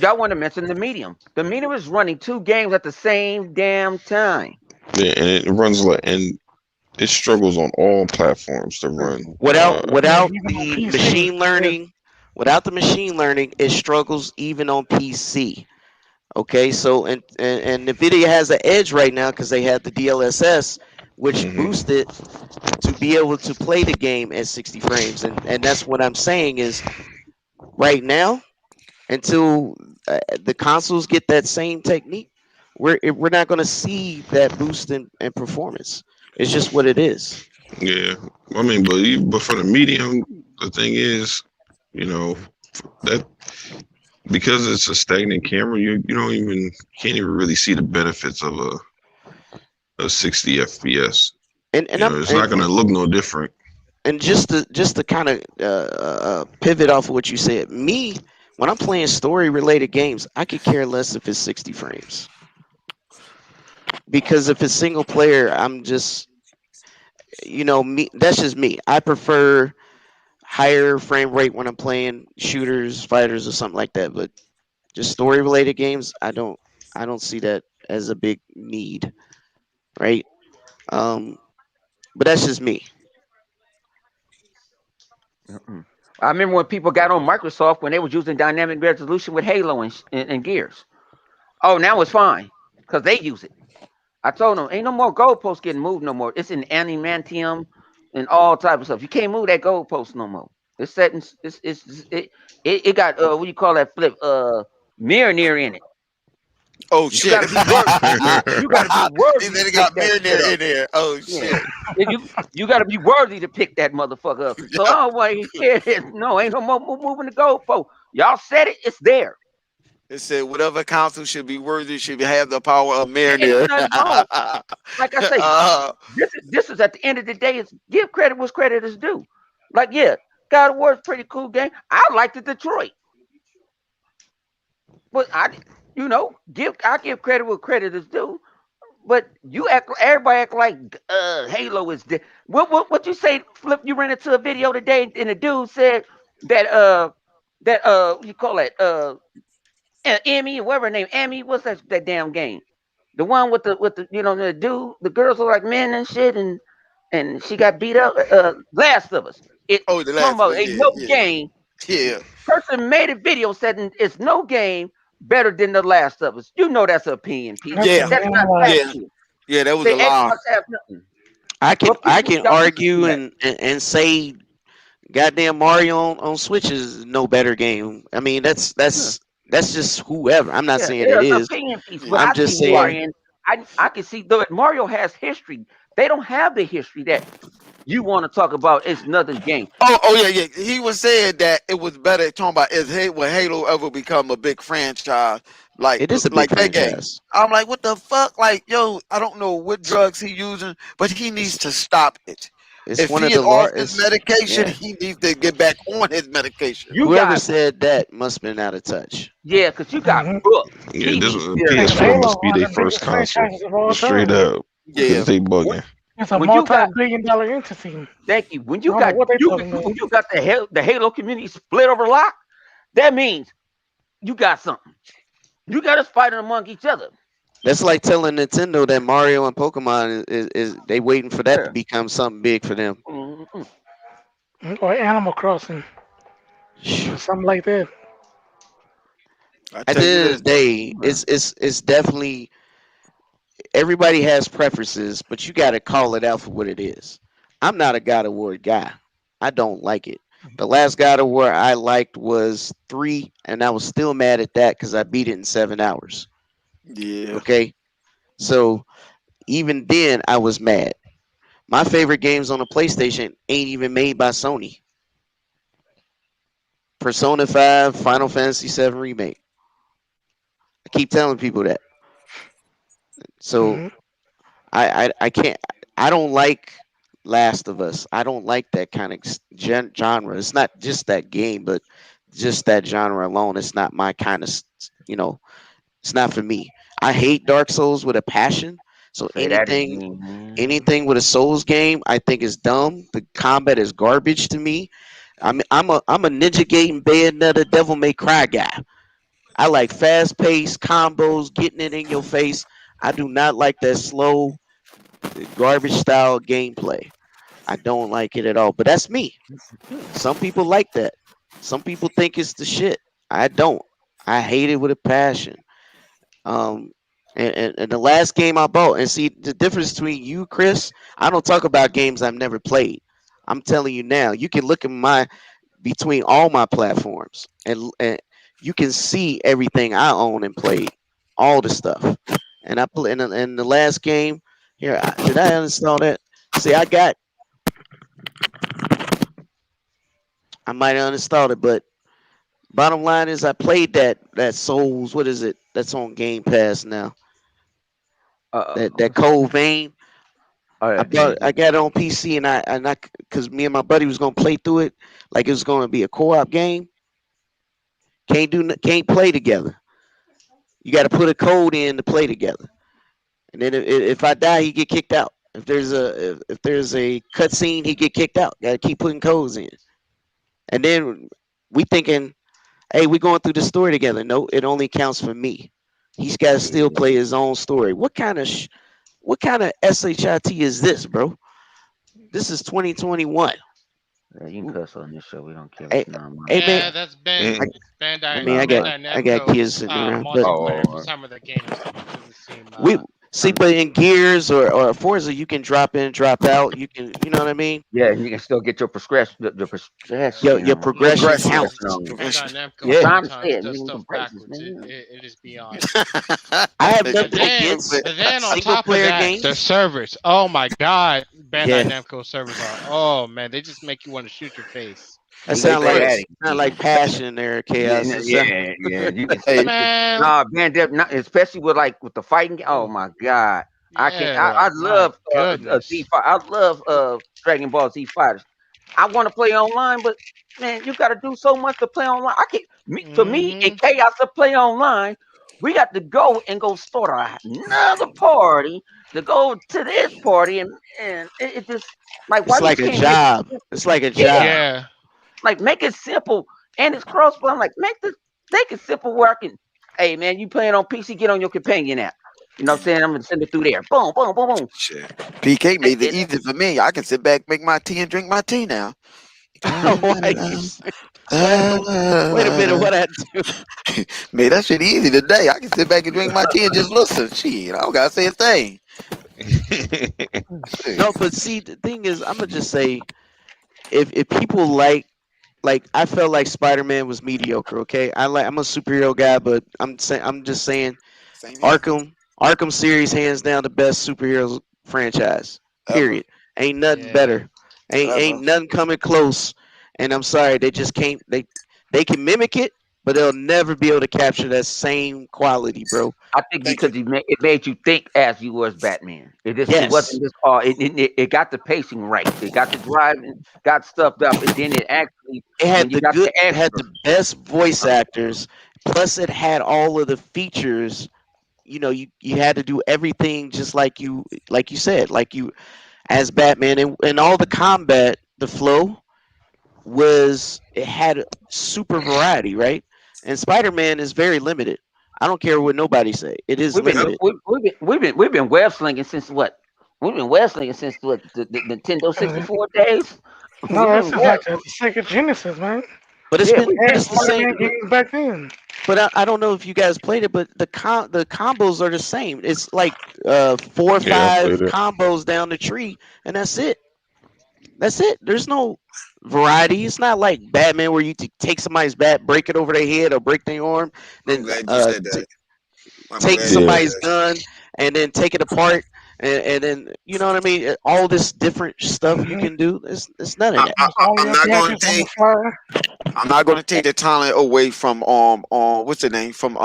y'all want to mention the medium. The medium is running two games at the same damn time. Yeah, and it runs like, and it struggles on all platforms to run. Yeah, Without even on the PC. machine Yeah. learning, without the machine learning, it struggles even on PC. Okay, so and Nvidia has an edge right now because they had the DLSS, which Hmm. boosted to be able to play the game at 60 frames, and that's what I'm saying is right now until the consoles get that same technique, we're not going to see that boost in performance. It's just what it is. Yeah, I mean, but for the medium, the thing is, you know, that because it's a stagnant camera, you don't even can't even really see the benefits of a 60 FPS. And You I'm know, it's not gonna look no different. and just to kind of pivot off of what you said, me when I'm playing story related games, I could care less if it's 60 frames because if it's single player, I'm just me. That's just me. I prefer higher frame rate when I'm playing shooters, fighters, or something like that. But just story related games, I don't see that as a big need, right? Um, but that's just me. Mm-mm. I remember when people got on Microsoft when they was using dynamic resolution with Halo and Gears. Oh, now it's fine because they use it. I told them ain't no more goalposts getting moved no more. It's in animantium and all type of stuff. You can't move that goalpost no more. It's set in, it got what you call that flip mirror near in it. Oh You shit. got to be worthy. You got to be He worthy said to it pick got that shit millionaire up. in there. Oh Yeah. shit. You got to be worthy to pick that motherfucker up. So oh wait, no, ain't no more moving the goalpost. Y'all said it. It's there. It said whatever council should be worthy should have the power of Ain't millionaire. nothing wrong. Like I say, this is at the end of the day. Is give credit what's credit is due. Like yeah, God of War is a pretty cool game. I liked the Detroit, but I give credit what credit is due. But everybody act like Halo is dead. What you say, Flip? You ran into a video today, and the dude said that what you call it Emmy or whatever her name Emmy. What's that damn game? The one with the the dude, the girls look like men and shit, and she got beat up. Last of Us. It Oh, the talking last about one. ain't Yeah, no yeah, game. yeah. Person made a video said it's no game better than the Last of Us. You know that's an opinion piece. That's a Yeah, That's damn not lie. yeah, factual. yeah. That was Say a lie. Xbox have nothing. I can Well, I people can y'all listen to argue that. and say goddamn Mario on Switch is no better game. I mean Yeah, that's just whoever. I'm not yeah, saying it it's an is. opinion piece. What Yeah. I'm I just see more saying in, I can see though Mario has history. They don't have the history that you want to talk about. It's another game. Oh, yeah, yeah. He was saying that it was better talking about will Halo ever become a big franchise it is a big like that game. franchise. I'm like, what the fuck? Like, yo, I don't know what drugs he using, but he needs It's to stop it. it's If one he of is the off his largest. medication, Yeah, he needs to get back on his medication. You whoever got said that must have been out of touch. yeah, because you got Hmm. books, Yeah, this TV Hey, series. PS4 Halo, must be one their of the first biggest console. franchises of all Straight time. up, Yeah. because they When, bugging. It's a when you got multi-billion-dollar entity. thank you. When I you don't know got what they you talking about. when you got the Halo community split over lock, that means you got something. You got us fighting among each other. That's like telling Nintendo that Mario and Pokemon is they waiting for that to Yeah. become something big for them. Mm-mm. Or Animal Crossing or something like that. I At tell the you end of this the though. day, it's definitely everybody has preferences, but you got to call it out for what it is. I'm not a God of War guy. I don't like it. The last God of War I liked was 3, and I was still mad at that because I beat it in 7 hours. Yeah. Okay, so even then I was mad. My favorite games on the PlayStation ain't even made by Sony. Persona 5, Final Fantasy 7 remake. I keep telling people that. So Hmm. I can't. I don't like Last of Us. I don't like that kind of genre. It's not just that game, but just that genre alone. It's not my kind of. You know, it's not for me. I hate Dark Souls with a passion. So Say that again, man. anything with a Souls game, I think is dumb. The combat is garbage to me. I'm a Ninja Gaiden Bayonetta Devil May Cry guy. I like fast paced combos, getting it in your face. I do not like that slow garbage style gameplay. I don't like it at all. But that's me. Some people like that. Some people think it's the shit. I don't. I hate it with a passion. Um, and the last game I bought, and see the difference between you, Chris. I don't talk about games I've never played. I'm telling you now. You can look at my between all my platforms, and you can see everything I own and played, all the stuff. And I play in the last game. Here, did I uninstall that? See, I might have uninstalled it, but bottom line is I played that Souls. What is it? That's on Game Pass now. That What's that? Cold Vein. I got it on PC and I because me and my buddy was gonna play through it like it was gonna be a co-op game. Can't play together. You got to put a code in to play together. And then if I die, he get kicked out. If there's a cutscene, he get kicked out. Got to keep putting codes in. And then we thinking, hey, we going through the story together. No, it only counts for me. He's got to still Yeah, play his own story. What kind of shit is this, bro? This is 2021. yeah, you can cuss on this show. We don't care. Hey, It's not hey mine. man, Yeah, that's I, I Bandai mean, Not mine. Bandai I got kids Namco's sitting around, but multiplayer for Oh, some of the games doesn't seem we see, um, but in Gears or Forza, you can drop in, drop out. You know what I mean? yeah, and you can still get your progression. The Your progression. progression Progression. Progression counts. on. Bandai Progression. I'm Namco Yeah, trying to say sometimes it, does man. With the stuff braces, backwards. man. It is beyond. I have Make And nothing your then, against foot. and then on single top of player that, the games. servers. Oh my God, Bandai Yeah, Namco servers are. Oh man, they just make you want to shoot your face. that See, they sound say like that Chris. passion there, chaos. again. Yeah. You can Hey, Man, nah, man. Especially with with the fighting. Oh oh my god, I can. yeah, I like my love Z. goodness. I love Dragon Ball Z Fighters. I want to play online, but man, you got to do so much to play online. I can't. For me and Hmm. Chaos to play online, we got to go start another party to go to this party, and it just like why It's you like a can't make job. it. It's like a Yeah, job. Yeah. like make it simple and it's crossplay. I'm like make it simple where I can. Hey man, you playing on PC? Get on your companion app. You know what I'm saying? I'm gonna send it through there. Boom, boom, boom, boom. shit. PK It, made it it, easy for me. I can sit back, make my tea, and drink my tea now. Why you say, what? Wait a minute. What I do? Made that shit easy today. I can sit back and drink my tea and just listen. Shit, I don't gotta say a thing. No, Shit. but see, the thing is, I'm gonna just say, if people like I felt like Spider Man was mediocre. Okay, I'm a superhero guy, but I'm just saying Same here. Arkham series hands down the best superheroes franchise. Ever. Period. Ain't nothing Yeah. better. Ain't Ever. nothing coming close. And I'm sorry, they just can't. They can mimic it, but they'll never be able to capture that same quality, bro. I think Thank you. because it made you think as you was Batman. It Yes, wasn't just it got the pacing right. It got the driving, got stuffed up, and then it actually when you got the it had the extras. best voice uh, actors. Plus, it had all of the features. You had to do everything just like you said, like you as Batman, and all the combat, the flow was it had super variety, right? And Spider-Man is very limited. I don't care what nobody say. It is We've been Yep. limited. we've been web slinging since what? We've been web slinging since what the Nintendo Uh, 64 days. no, We've that's been just web. like the Sega Genesis, man. But Yeah, we They had it's the same. Spider-Man games back then. But I don't know if you guys played it, but the combos are the same. It's like 4 or 5 played it. combos down the tree, and that's it. That's it. There's no variety. It's not like Batman where you take somebody's bat, break it over their head, or break their arm, I'm then glad you said that. I'm take glad you Yeah. said somebody's that. gun and then take it apart, and then you know what I mean. All this different stuff you Hmm. can do. It's none of that. Use all I'm your not going to gadgets on the take. fly. I'm not going to take the talent away from what's the name from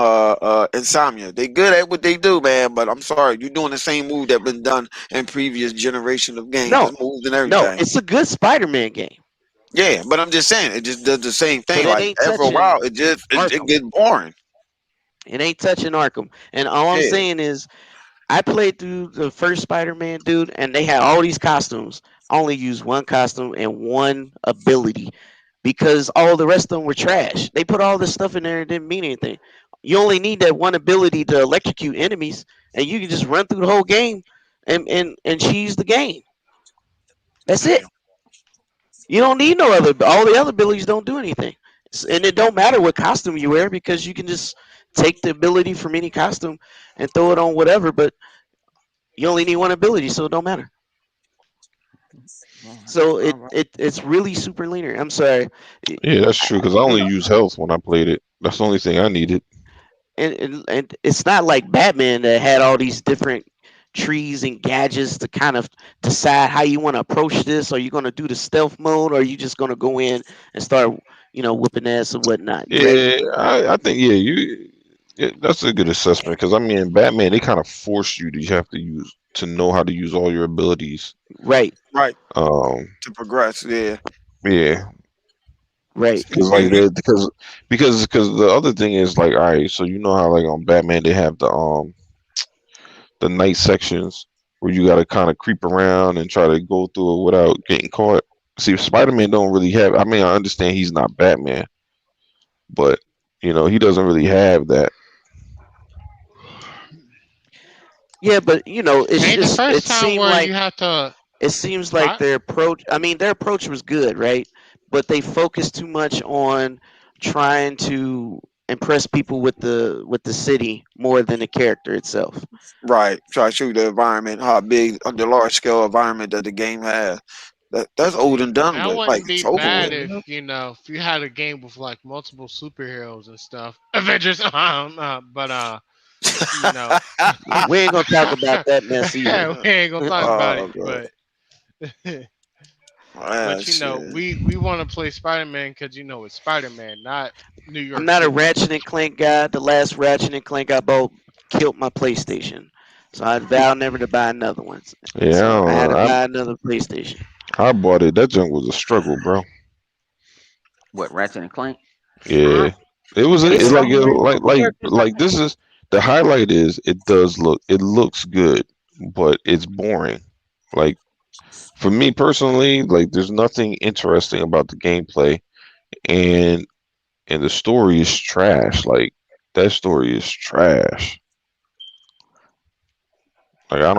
Insomnia. They good at what they do, man. But I'm sorry, you're doing the same move that been done in previous generation of games. No, It's moves and no, everything. it's a good Spider-Man game, Yeah, but I'm just saying it just does the same but thing. it Like ain't after a while, touching it Arkham. gets boring. It ain't touching Arkham. And all I'm Yeah, saying is I played through the first Spider-Man, dude, and they had all these costumes. I only used one costume and one ability because all the rest of them were trash. They put all this stuff in there and didn't mean anything. You only need that one ability to electrocute enemies, and you can just run through the whole game and cheese the game. That's it. Damn. You don't need no other. All the other abilities don't do anything, and it don't matter what costume you wear because you can just take the ability from any costume and throw it on whatever. But you only need one ability, so it don't matter. All right. So All right. it's really super linear. I'm sorry. It- Yeah, that's I- true. Because I only use health when I played it. That's the only thing I needed. and it's not like Batman that had all these different trees and gadgets to kind of decide how you want to approach this. Are you going to do the stealth mode, or are you just going to go in and start, whooping ass and whatnot? You ready? Yeah, I think yeah, that's a good assessment. Because I mean, Batman, they kind of force you to have to know how to use all your abilities. Right, Right. Um, To progress. Yeah. yeah, right. because like And we, they because the other thing is like, all right, so you know how like on Batman they have the night sections where you got to kind of creep around and try to go through it without getting caught. See, Spider Man don't really have. I mean, I understand he's not Batman, but he doesn't really have that. Yeah, but it's Ain't the just first time where you have to it seems like fight. their approach. I mean, their approach was good, right? But they focused too much on trying to impress people with the city more than the character itself. right. Try to show the environment, how big, the large scale environment that the game has. That's old and done That with. Like wouldn't be it's over bad with. if Mhm. if you had a game with like multiple superheroes and stuff. Avengers, but you know, We ain't gonna talk about that mess either. we ain't gonna talk about it. Oh god. But Ah, shit. we want to play Spider Man because it's Spider Man, not New I'm York not a City. Ratchet and Clank guy. The last Ratchet and Clank I bought killed my PlayStation, so I vowed never to buy another one. Yeah, I So I don't had to know. buy another PlayStation. I bought it. That junk was a struggle, bro. What, Ratchet and Clank? I, Yeah, it was. it's It's characters I Like this is the highlight is it looks good, but it's boring. Like for me personally, like there's nothing interesting about the gameplay, and the story is trash. Like that story is trash. Like I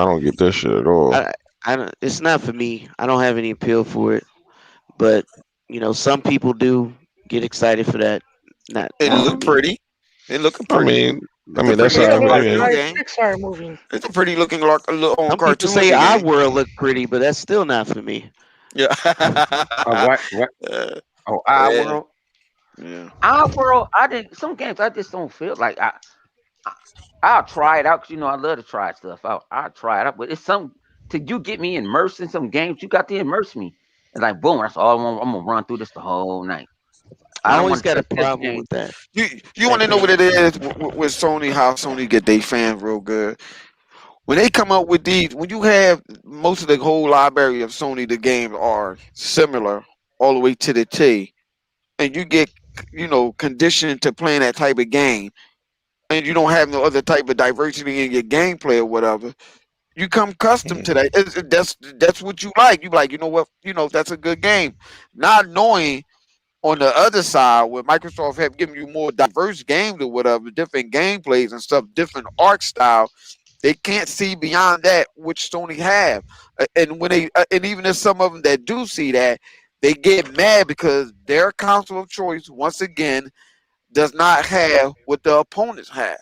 don't get that shit at all. I, I don't, it's not for me. I don't have any appeal for it, but some people do get excited for that. It Not for looked me. pretty. It looking I pretty. mean, It's a that's pretty Yeah, how. it looking looks I cartoon mean, like game. Pixar movie. It's a pretty looking like a little Some people cartoon say looking our game. world look pretty, but that's still not for me. Yeah. what? Uh, Oh, our yeah. world. Yeah. Our world. I didn't. Some games I just don't feel like I I'll try it out because I love to try stuff out. I'll try it out, but it's some to you get me immersed in some games. You got to immerse me. And like boom, that's all I want. I'm gonna run through this the whole night. I I don't always want to got a touch the problem game. with that. You want Same to know thing. what it is with Sony? How Sony get their fans real good when they come up with these. When you have most of the whole library of Sony, the games are similar all the way to the T, and you get conditioned to playing that type of game, and you don't have no other type of diversity in your gameplay or whatever. You come accustomed to that. That's what you like. You be like, you know what? That's a good game. Not knowing on the other side, where Microsoft have given you more diverse games or whatever, different gameplays and stuff, different art style, they can't see beyond that which Sony have. And when and even if some of them that do see that, they get mad because their console of choice once again does not have what the opponents have.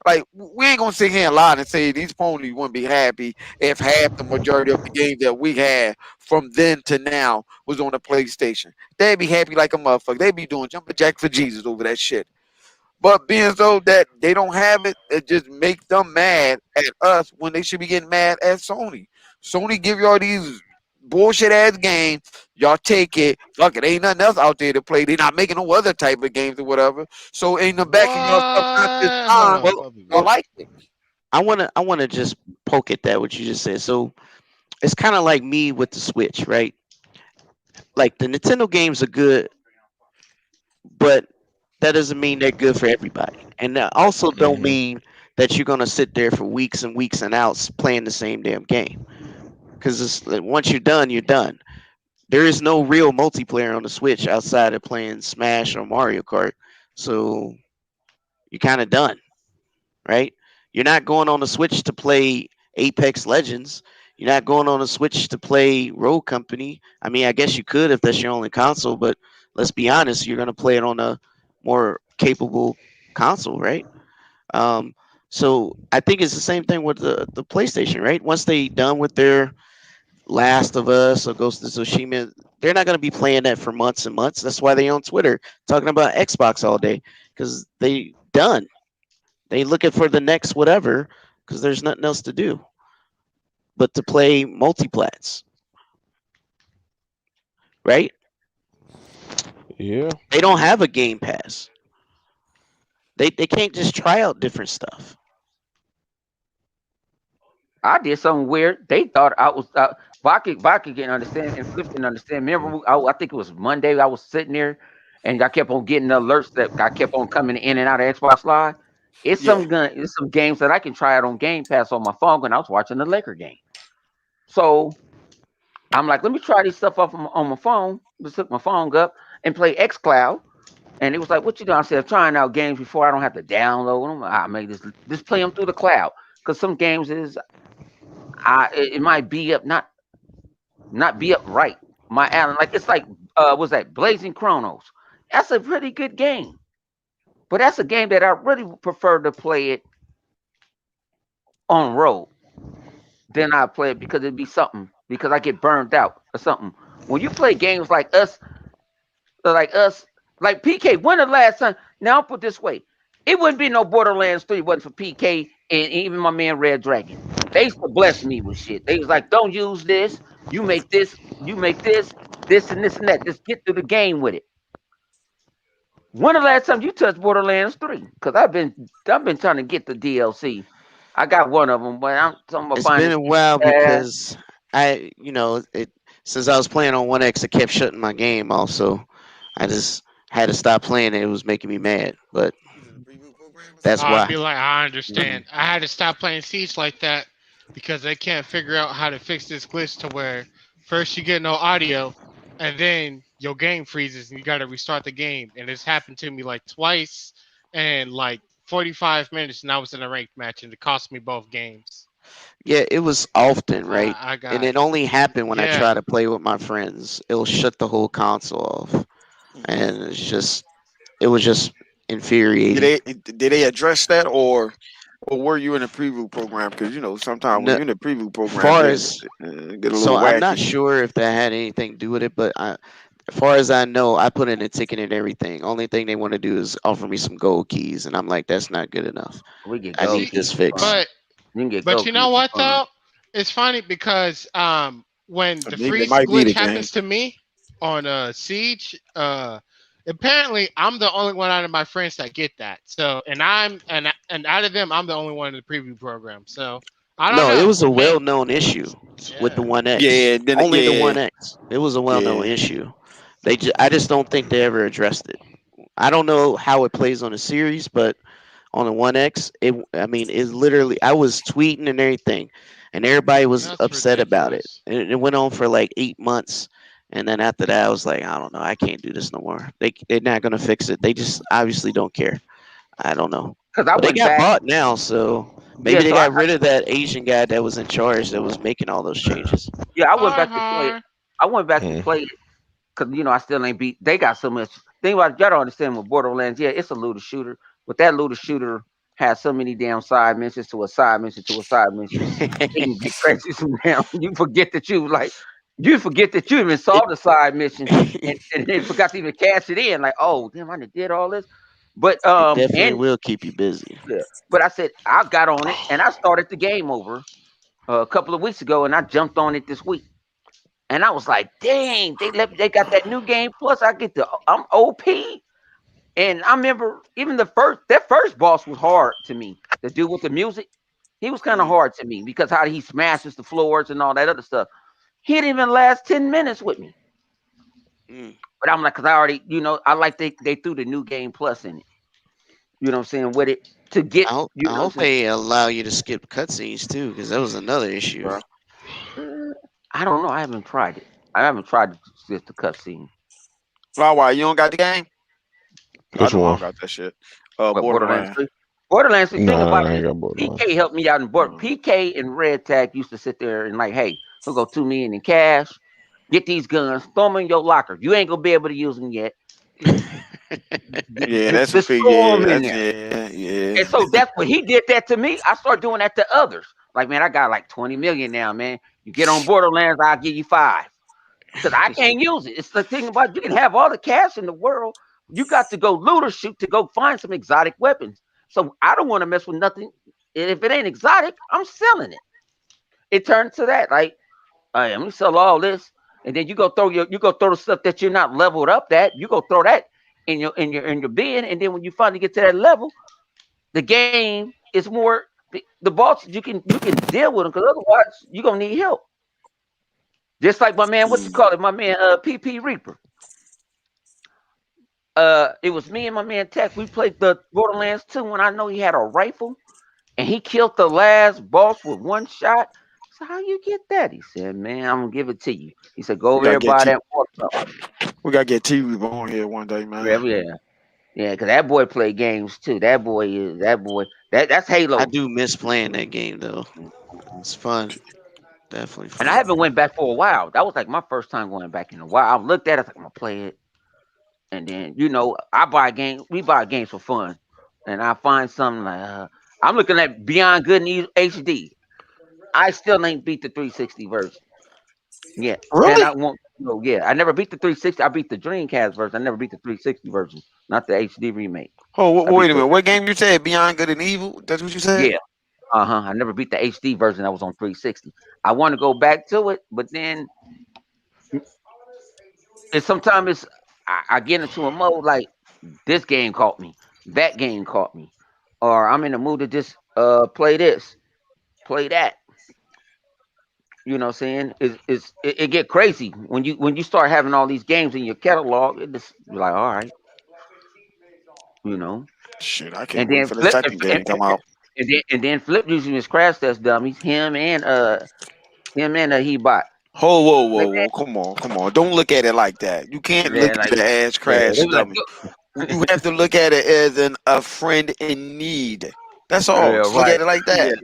Like we ain't gonna sit here and lie and say these ponies wouldn't be happy if half the majority of the games that we had from then to now was on the PlayStation. They'd be happy like a motherfucker. They'd be doing jumping jack for Jesus over that shit. But being so that they don't have it, it just makes them mad at us when they should be getting mad at Sony. Sony give y'all these bullshit ass games, y'all take it. Fuck it, ain't nothing else out there to play. They not making no other type of games or whatever. So in the back of y'all subconscious What? Hold mind, on, Well, Bubby. y'all well, like it. I wanna just poke at that what you just said. So it's kind of like me with the Switch, right? Like the Nintendo games are good, but that doesn't mean they're good for everybody, and that also don't Mhm. mean that you're gonna sit there for weeks and weeks and outs playing the same damn game. Because once you're done, you're done. There is no real multiplayer on the Switch outside of playing Smash or Mario Kart. So you're kind of done, right? You're not going on the Switch to play Apex Legends. You're not going on the Switch to play Road Company. I mean, I guess you could if that's your only console, but let's be honest, you're going to play it on a more capable console, right? Um, so I think it's the same thing with the PlayStation, right? Once they done with their Last of Us or Ghost of Tsushima, they're not going to be playing that for months and months. That's why they on Twitter talking about Xbox all day because they done. They looking for the next whatever because there's nothing else to do but to play multiplats, right? Yeah. They don't have a Game Pass. They can't just try out different stuff. I did something weird. They thought I was Vodka can understand and Cliff can understand. Remember, I think it was Monday. I was sitting there, and I kept on getting alerts that I kept on coming in and out of Xbox Live. Yeah. It's some games that I can try out on Game Pass on my phone when I was watching the Laker game. So I'm like, let me try this stuff off on my phone. Just hook my phone up and play XCloud. And it was like, what you doing? I said, I'm trying out games before I don't have to download them. I make this just play them through the cloud because some games it might be up not be upright. My Allen, like it's like what's that? Blazing Chronos. That's a pretty good game. But that's a game that I really prefer to play it on road than I play it because it'd be something because I get burned out or something. When you play games like us, like PK, when the last time now I'll put this way. It wouldn't be no Borderlands 3 wasn't for PK and even my man Red Dragon. They used to bless me with shit. They was like, don't use this, you make this and this and that. Just get through the game with it. When the last time you touched Borderlands 3? Because I've been trying to get the DLC. I got one of them, but I'm gonna It's find been this. a while Uh, because it since I was playing on One X, it kept shutting my game off. So I just had to stop playing it. It was making me mad, but You did a preview program or that's something? I'd why. be like, I mm, understand. I had to stop playing Siege like that because they can't figure out how to fix this glitch to where first you get no audio and then your game freezes and you got to restart the game. And it's happened to me like twice and like 45 minutes, and I was in a ranked match and it cost me both games. Yeah, it was often, right? I And got, it only happened when I yeah. try to play with my friends. It'll shut the whole console off, Hmm. and it was just infuriating. Did they address that, or were you in a preview program? Because sometimes when No, you're in a preview program, far then as get a so little I'm not wacky. sure if that had anything to do with it, but as far as I know, I put in a ticket and everything. Only thing they want to do is offer me some gold keys, and I'm like, that's not good enough. we get I gold need See, this keys for fun. fixed. but You can get But gold you know keys for what fun. though? It's funny because when I the mean, it freeze might be glitch the game. happens to me on Siege, apparently I'm the only one out of my friends that get that. So and out of them I'm the only one in the preview program. So I don't No, it know. was a Maybe well-known issue with the yeah. One X. Yeah, then Only the yeah, One X. It was a well-known yeah. issue. I just don't think they ever addressed it. I don't know how it plays on the series, but on the One X, I mean, it literally. I was tweeting and everything, and everybody was That's upset about it. ridiculous. And it went on for like 8 months, and then after that, I was like, I don't know, I can't do this no more. They're not gonna fix it. They just obviously don't care. I don't know, Because I but they went got back. bought now, so Yeah, maybe they so I got rid of that Asian guy that was in charge that was making all those changes. yeah I went Har back to play it. har. I went back to Mm. play it because I still ain't beat. They got so much. Thing about y'all don't understand with Borderlands. Yeah, it's a looter shooter, but that looter shooter has so many damn side missions to a side mission to a side mission. It can get crazy sometimes. You forget that you even it saw the side mission and then forgot to even cash it in. Like, oh damn, I done did all this. But it definitely and will keep you busy. yeah, but I said I got on it and I started the game over a couple of weeks ago and I jumped on it this week. And I was like, dang, they got that new game plus I get the I'm OP. And I remember even that first boss was hard to me. The dude with the music, he was kind of Mm. hard to me because how he smashes the floors and all that other stuff. He didn't even last 10 minutes with me. Mm. But I'm like, cause I already, I like they threw the new game plus in it. You know what I'm saying with it. to get, I you know what hope I'm saying? they allow you to skip cutscenes too, because that was another issue. bro. Mm, I don't know. I haven't tried it. I haven't tried to just the cutscene. Flower, you don't got the game? I Which know I one? don't got that shit. What, Borderlands Borderland. 3? Borderlands 3, thing Nah, about I it ain't is got Borderlands. PK helped me out in board. Mm. PK and Red Tag used to sit there and like, hey, we'll go 2 million in cash, get these guns, throw them in your locker. You ain't gonna be able to use them yet. Yeah, that's some Just fake. throw Yeah, them in that's there. yeah. And so that's what he did that to me. I started doing that to others. Like, man, I got like 20 million now, man. You get on Borderlands, I'll give you 5. Because I can't use it. It's the thing about you can have all the cash in the world. You got to go loot or shoot to go find some exotic weapons. So I don't want to mess with nothing. And if it ain't exotic, I'm selling it. It turned to that. Like, I'm gonna sell all this. And then you go throw the stuff that you're not leveled up at, you go throw that in your bin. And then when you finally get to that level, the game is more the bosses you can deal with them because otherwise you're gonna need help. Just like my man, what you Mm. call it, my man PP Reaper. It was me and my man Tech. We played the Borderlands 2 when I know he had a rifle and he killed the last boss with one shot. So how you get that? He said, man, I'm gonna give it to you. He said, go We over gotta there get buy T. that water cup. We gotta get T Reborn here one day, man. Yeah, yeah, yeah. Because that boy play games too. That boy. That's I Halo. do miss playing that game though. It's fun, definitely And I fun. haven't went back for a while. That was like my first time going back in a while. I looked at it, I was like, I'm gonna play it. And then I buy games. We buy games for fun, and I find something like I'm looking at Beyond Good and HD. I still ain't beat the 360 version yet, and Really? I won't. No, yeah, I never beat the 360. I beat the Dreamcast version. I never beat the 360 version, not the HD remake. Oh, I wait beat a the minute. What game you said? Beyond Good and Evil? That's what you said? yeah, I never beat the HD version that was on 360. I want to go back to it, but then sometimes I get into a mode like this game caught me, that game caught me, or I'm in the mood to just play this, play that. You know what I'm saying? It get crazy when you start having all these games in your catalog. It just you're like, all right, you know. Shit, I can't And wait then for the flip, second game to come out. and then flip using his crash test dummies. Him and he bot. Oh, whoa, whoa, Like whoa. Come on. Don't look at it like that. You can't man, look yeah, at like it as yeah, Crash they was like, Dummy. You have to look at it as a friend in need. That's all. yeah, Just look at right, it like yeah. that.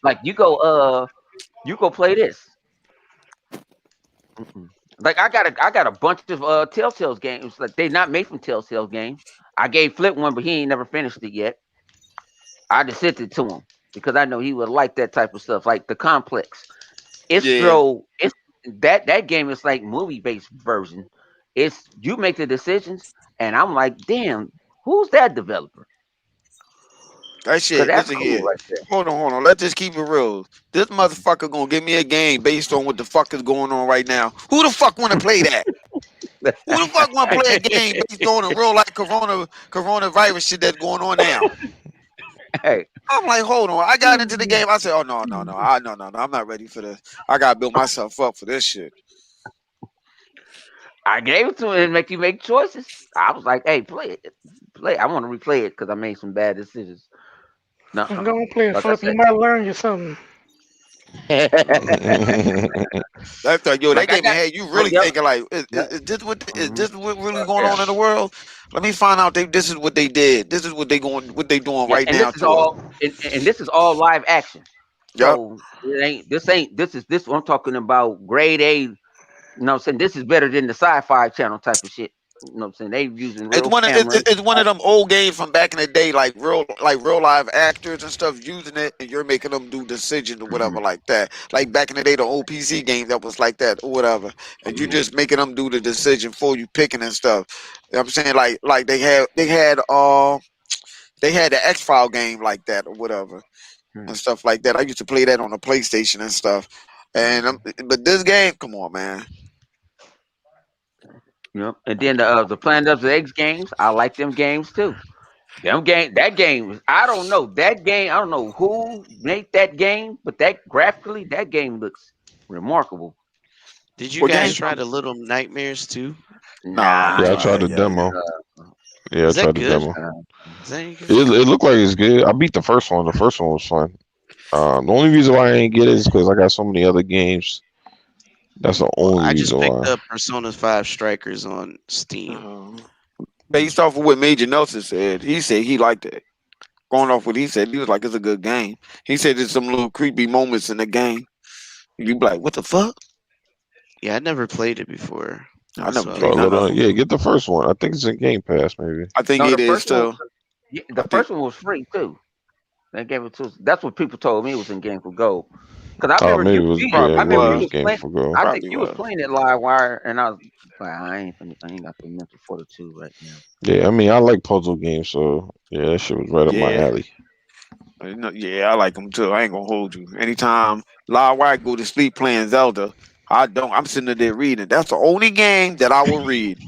Like you go play this. Mm-mm. Like I got a bunch of Telltale's games. Like they not made from Telltale games. I gave Flip one, but he ain't never finished it yet. I just sent it to him because I know he would like that type of stuff, like the complex. Yeah. It's that game is like movie based version. It's you make the decisions, and I'm like, damn, who's that developer? That Cause shit, that's listen cool here. right there. Hold on. Let's just keep it real. This motherfucker gonna give me a game based on what the fuck is going on right now. Who the fuck wanna play that? Who the fuck wanna play a game based on a real life coronavirus shit that's going on now? Hey, I'm like, hold on. I got into the game. I said, oh no. No. I'm not ready for this. I gotta build myself up for this shit. I gave it to him and make you make choices. I was like, hey, play it, play. I want to replay it because I made some bad decisions. And Nuh-uh. go and play it, Like I Flip. said, You might learn you something. That's like, yo, that like I game got, had you like, really yep, thinking like, yep, is hmm this what really going yeah, on in the world? Let me find out. This is what they did. This is what they doing yeah. right And this now is to us. all, and this is all live action. Yup. So this what I'm talking about. Grade A. You know what I'm saying? This is better than the sci-fi channel type of shit. You know what I'm saying? They using It's real one of cameras. it's one of them old games from back in the day, like real live actors and stuff using it, and you're making them do decisions or Hmm whatever like that. Like back in the day, the old PC game that was like that or whatever, and you just making them do the decision for you picking and stuff. You know what I'm saying like they had the X File game like that or whatever and stuff like that. I used to play that on the PlayStation and stuff. And but this game, come on, man. Yep. And then the Planet of the Apes games, I like them games too. That game, I don't know that game. I don't know who made that game, but that graphically, that game looks remarkable. Did you What And guys game? it's try the Little Nightmares too? Nah, I nah, Yeah, ain't I try tried that the yet. demo. uh, Yeah, I Is that tried the good? demo. Is that any good? It looked like it's good. I beat the first one. The first one was fun. The only reason why I ain't get it is because I got so many other games. That's the Well, only I just reason picked why. up Persona 5 Strikers on Steam. Based off of what Major Nelson said, he said he liked it. Going off what he said, he was like, it's a good game. He said there's some little creepy moments in the game. You be like, what the fuck? Yeah, I never played it before. I That's never why. So played I go none of down. them. Yeah, get the first one. I think it's in Game Pass, maybe. I think No, it is too. the I think first one was free too. They gave it to us. That's what people told me it was in Game for Gold. Because I Oh, remember maybe you, it was. you, Yeah, probably I remember maybe it you was was. was Game playing. for Go. I think Probably you was was. playing it live wire, and I was like, I ain't got the mental fortitude right now. Yeah, I mean, I like puzzle games, so yeah, that shit was right up my Yeah. alley. Yeah, I like them too. I ain't gonna hold you. Anytime Lyle White go to sleep playing Zelda, I don't. I'm sitting there reading. That's the only game that I will read.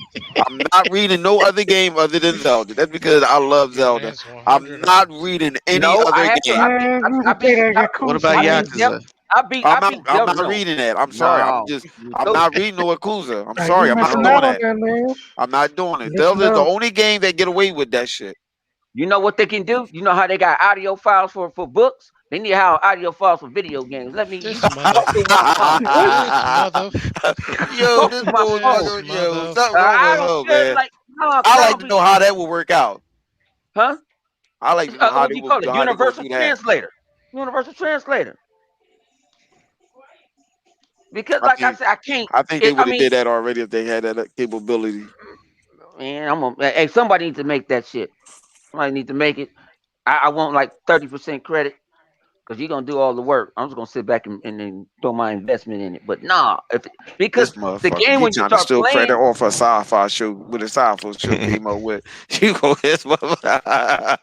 I'm not reading no other game other than Zelda. That's because I love Yeah, Zelda. that's I'm 100 not on. reading any No, I other had to. game. Man, you can play that What about I Yakuza, beat Del, Yakuza? I'm I not. beat I'm Delta. not No, reading that. I'm sorry. no, I'm those, not reading no Yakuza. I'm man. You sorry. I'm not missing no. doing out on that. that, man. I'm not doing it. Missing Zelda is the out. only game that get away with that shit. You know what they can do? You know how they got audio files for books? They need to have audio files for video games. Let me you This mother, go through my phone. What? this mother, Yo, Go this through my boy, phone. this yo, mother. something wrong I with don't her, care. man. Like no, because I I like don't to be know how that would work out. huh? I like to know What do you call it? how they gonna Universal do that. translator. Universal translator. Because I like I think said, I can't. I think they I would have mean, did that already if they had that capability. man, hey, somebody needs to make that shit. Somebody need to make it. I want like 30% credit because you're gonna do all the work. I'm just gonna sit back and then throw my investment in it. But nah, because This the motherfucker, game he when you trying to start steal credit playing, off a sci-fi show with a sci-fi show came up with. You go, this motherfucker.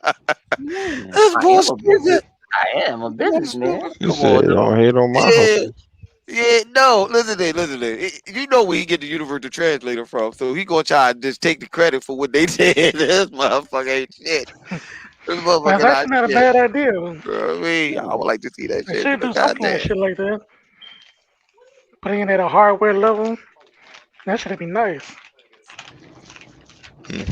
man, This I bull am a business. stupid. I am a businessman. He Come on, said, dog. "Don't hate on my Yeah, hustle." yeah, no, listen to it. You know where he get the universal translator from, so he gonna try and just take the credit for what they did. This motherfucker ain't shit. This That's motherfucker not actually not a shit. bad idea. You know what I mean? I would like to see that They shit, should but do some kind of goddamn. shit like that. Putting it at a hardware level, that should be nice. Hmm.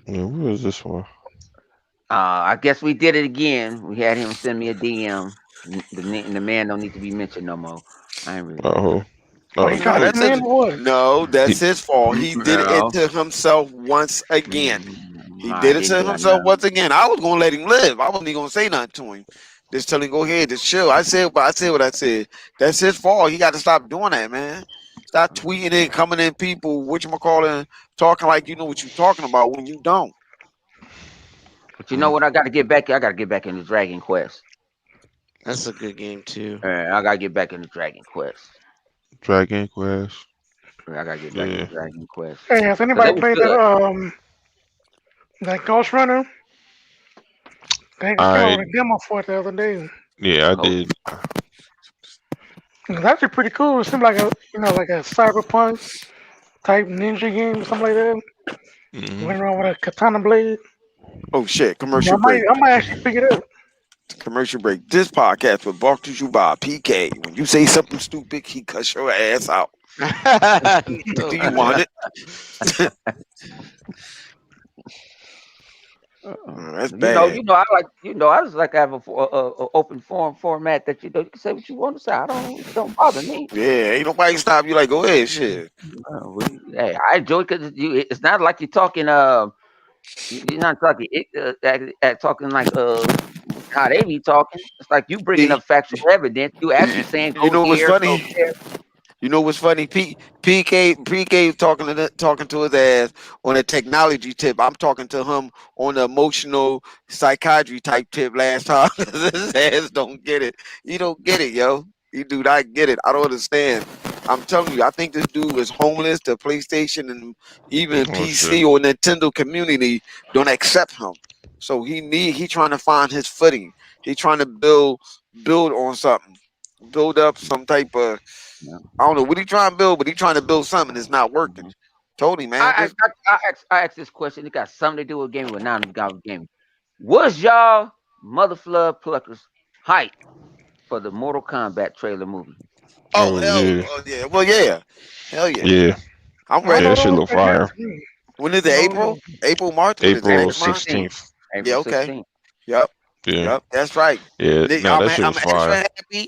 Yeah, where is this one? I guess we did it again. We had him send me a DM. The man don't need to be mentioned no more. I ain't really mad. Oh, Why oh, you trying No, to he, that's come in his. or what? No, that's he, his fault. He did it No, to himself once again. He I did it didn't to do himself nothing. once again. I was gonna let him live. I wasn't even gonna say nothing to him. Just tell him go ahead, just chill. I said what I said. That's his fault. He got to stop doing that, man. Stop tweeting and coming in people, whatchamacallit, talking like you know what you're talking about when you don't. But you know what? I got to get back. I got to get back into Dragon Quest. That's a good game too. I got to get back into Dragon Quest. Dragon Quest. I got to get back into Yeah. Dragon Quest Hey, has because anybody it was played good. that Ghost Runner? They came out I with a demo for it the other day. yeah, I Oh, did. It's actually pretty cool. It seemed like like a cyberpunk type ninja game or something like that. Hmm. Running around with a katana blade. Oh shit! Yeah, Commercial break. I might actually pick it up. Commercial break. This podcast was brought to you by PK. When you say something stupid, he cuts your ass out. Do you No. want it? That's bad. I like, I just like to have a open forum format that you can say what you want to say. I don't, it don't bother me. Yeah, ain't nobody stop you. Like, go ahead, shit. Hey, I enjoy because it's not like you're talking. You're not talking. Talking like how they be talking. It's like you bringing See, up factual evidence. You actually saying you go know what's here, go funny? there. You know what's funny? PK talking talking to his ass on a technology tip. I'm talking to him on the emotional psychiatry type tip last time. His ass don't get it. You don't get it, yo. You do not get it. I don't understand. I'm telling you, I think this dude is homeless. The PlayStation and even Oh shit. PC or Nintendo community don't accept him. So he trying to find his footing. He trying to build on something, build up some type of Yeah. I don't know what he trying to build, but he trying to build something that's not working. Mhm. Tony, man, just I asked this question. It got something to do with gaming, but now it's got with gaming. What's y'all mother flood pluckers hype for the Mortal Kombat trailer movie? oh Oh hell, yeah, oh yeah, well yeah, hell yeah. yeah. I'm I don't Yeah, ready. know that shit those look that game fire. to me. When is it? No, April? no. April, March? What is it? April April, April March? 16th. 16th. April Yeah, okay. 16th. Yep. Yeah, Yep, that's right. yeah. No, that shit I'm was extra fire. happy.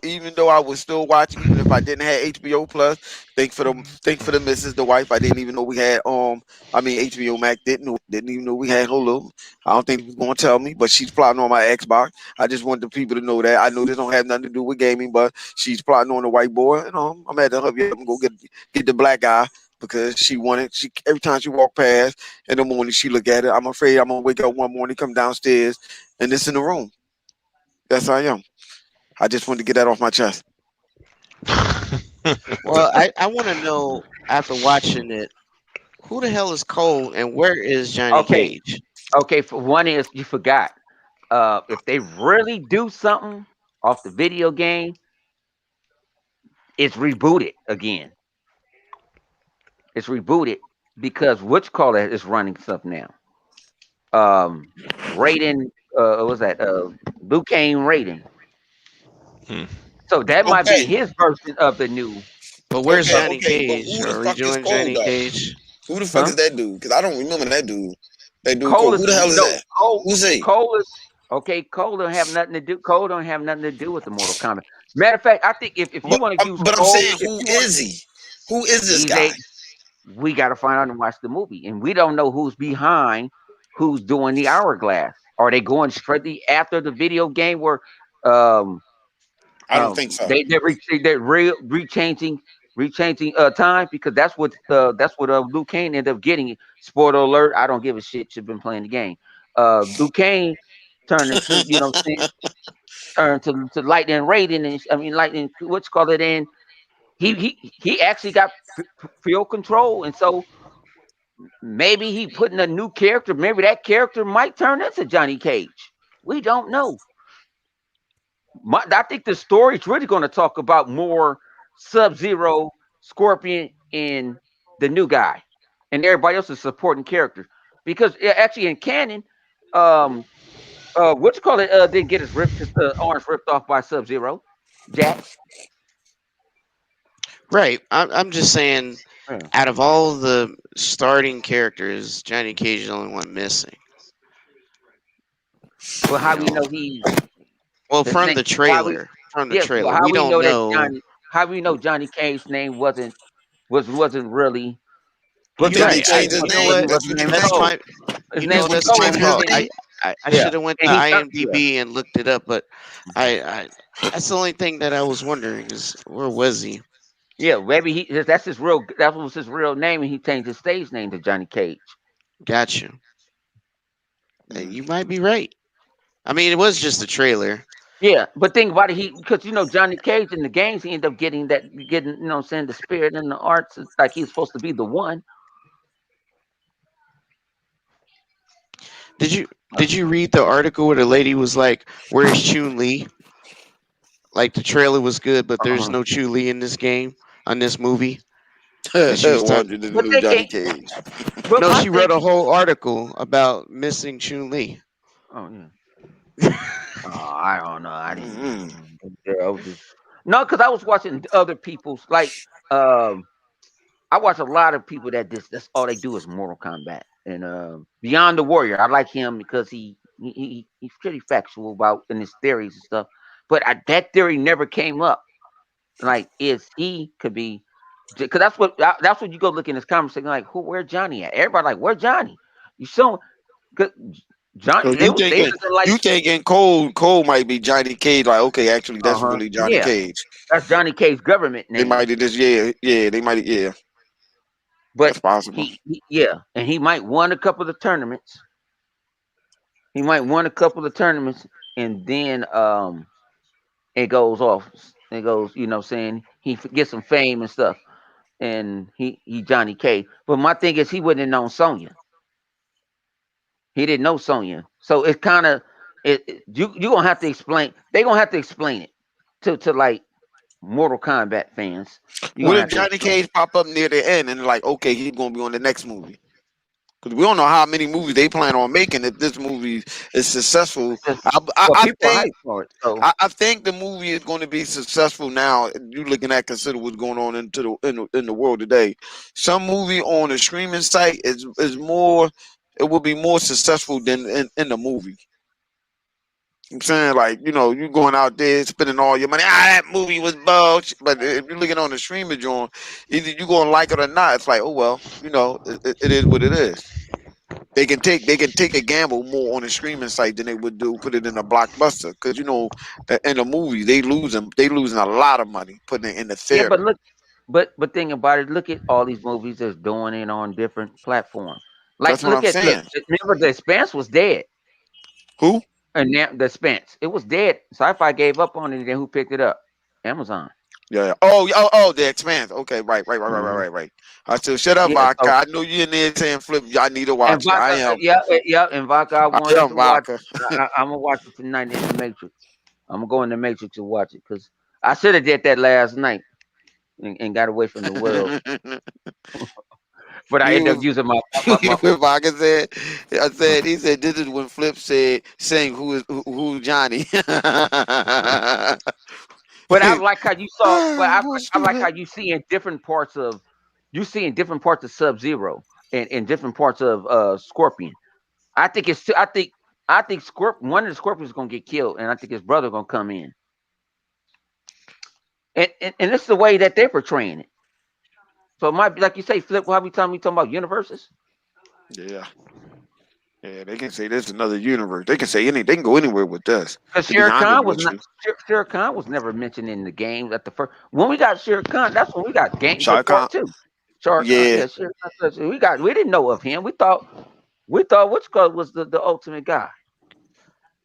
Even though I would still watch, even if I didn't have HBO Plus. Think for the missus, the wife. I didn't even know we had. I mean HBO Max. Didn't even know we had Hulu. I don't think she was gonna tell me, but she's plotting on my Xbox. I just want the people to know that. I know this don't have nothing to do with gaming, but she's plotting on the white boy. I'm at the hubby up and go get the black guy because she wanted. She every time she walk past in the morning, she look at it. I'm afraid I'm gonna wake up one morning, come downstairs, and it's in the room. Yes, I am. I just wanted to get that off my chest. Well, I want to know after watching it, who the hell is Cole and where is Johnny Okay. Cage? Okay. For one is you forgot. If they really do something off the video game, it's rebooted again. It's rebooted because which call it is running stuff now. Um, Raiden. What was that? Liu Kang Raiden. Hmm. So that might be Okay, his version of the new. But where's okay, Johnny okay. But Cage? who the Are we fuck is doing Cole Johnny though? Cage? Who the fuck Huh? is that dude? Because I don't remember that dude. That dude Cole. Cole Who is the hell is no that? Cole. Who's he? Cole is okay. Cole don't have nothing to do. Cole don't have nothing to do with the Mortal Kombat. Matter of fact, I think if you want to use But I'm Cole, saying, if who you want, is he? Who is this he's guy? a. We got to find out and watch the movie, and we don't know who's behind, who's doing the hourglass. Are they going strictly after the video game where, um, I don't think so. they're rechanging time because that's what Luke Kane ended up getting. Spoiler alert! I don't give a shit. You've been playing the game. Luke Kane turned into turned to Lightning Raiden and I mean Lightning what's called it in. He actually got field control and so maybe he put in a new character. Maybe that character might turn into Johnny Cage. We don't know. I think the story's really going to talk about more Sub Zero, Scorpion, and the new guy, and everybody else is supporting characters. Because actually in canon, um, what you call it, didn't get his arms ripped off by Sub Zero, Jax. Right. I'm just saying, Yeah. out of all the starting characters, Johnny Cage is the only one missing. Well, You how we know, know he well, his from name? the How we trailer, yeah? Well, how we we don't know that know. Johnny? How we know Johnny Cage's name wasn't really You well think they Right. Johnny Cage changed his You know name? name what? was That's his what you name is That's think? Cole. my. His You name No, was think that's they Cole my changed in the his fault. game. name? I Yeah, should have went to and he yeah. IMDb and looked it up, but I that's the only thing that I was wondering is where was he? Yeah, maybe that was his real name, and he changed his stage name to Johnny Cage. Got you. Mm. You might be right. I mean, it was just a trailer. Yeah, but think about it, he because Johnny Cage in the games he ended up getting what I'm saying the spirit and the arts it's like he's supposed to be the one. Did you read the article where the lady was like, "Where's Chun Li?" Like the trailer was good, but there's Uh-huh. no Chun Li in this game, on this movie, and she was talking. Wonder the But new they Johnny can't. Cage. But No, my she thing, wrote a whole article about missing Chun Li. oh yeah, I don't know, I didn't. Mm-hmm. Yeah, I was just no, because I was watching other people's um I watch a lot of people that's all they do is Mortal Kombat and Beyond the Warrior. I like him because he's pretty factual about in his theories and stuff. But that theory never came up. Like, is he could be? Because that's what you go look in this conversation. Like, where Johnny at? Everybody like, where Johnny? You show cause So Johnny. They was like, you thinking Cole might be Johnny Cage? Like, okay, actually, that's really Johnny yeah, Cage. that's Johnny Cage's government They name. might have just yeah, they might yeah, But that's possible. yeah, and he might won a couple of tournaments. He might won a couple of tournaments, and then it goes off. It goes, saying he gets some fame and stuff, and he Johnny K. But my thing is, he wouldn't have known Sonya. He didn't know Sonya, so it's kind of you gonna have to explain. They gonna have to explain it to like Mortal Kombat fans. You What gonna if have to Johnny explain. Cage pop up near the end and like, okay, he's gonna be on the next movie? because we don't know how many movies they plan on making if this movie is successful. It's just, I, I, well, I people are think hyped for it. So I think the movie is going to be successful now. You looking at consider what's going on in the world today. Some movie on a streaming site is more. It will be more successful than in the movie. I'm saying like you going out there spending all your money. That movie was bullshit. But if you're looking on the streaming joint, either you gonna like it or not. It's like oh well, it is what it is. They can take a gamble more on a streaming site than they would do put it in a blockbuster because that in the movie they losing a lot of money putting it in the yeah, but theater. look, but think about it. Look at all these movies that's doing it on different platforms. Like That's what I'm look. saying. Remember, The Expanse was dead, Who? and now The Expanse it was dead. Sci-Fi gave up on it, and then who picked it up? Amazon. Yeah. Oh, the Expanse. Okay, Hmm. right. I said, shut up, Yeah. Vodka. So I know you in there saying flip. I need to and watch it. I Vodka, am. yeah, and Vodka, I I wanted am to watch. Vodka. I'm gonna watch it tonight in the Matrix. I'm gonna go in the Matrix and watch it because I should have did that last night and got away from the world, but I you ended was up using my what Vodka said. I said he said this is when Flip said saying who Johnny. But I like how you saw. But Boy, I like how stupid. you see in different parts of Sub Zero and different parts of Scorpion. I think it's I think one of the Scorpions gonna get killed, and I think his brother gonna come in, and it's the way that they're portraying it. So it might be like you say, Flip. How many times we talking about universes? Yeah. Yeah, they can say this is another universe. They can say anything. They can go anywhere with this. Because To be Shere honest Khan was with not you, Shere Khan was never mentioned in the game at the first. When we got Shere Khan, that's when we got game the Shai Khan. part two. Shere Khan, Yeah. yeah, Shere Khan. We didn't know of him. We thought which guy was the ultimate guy.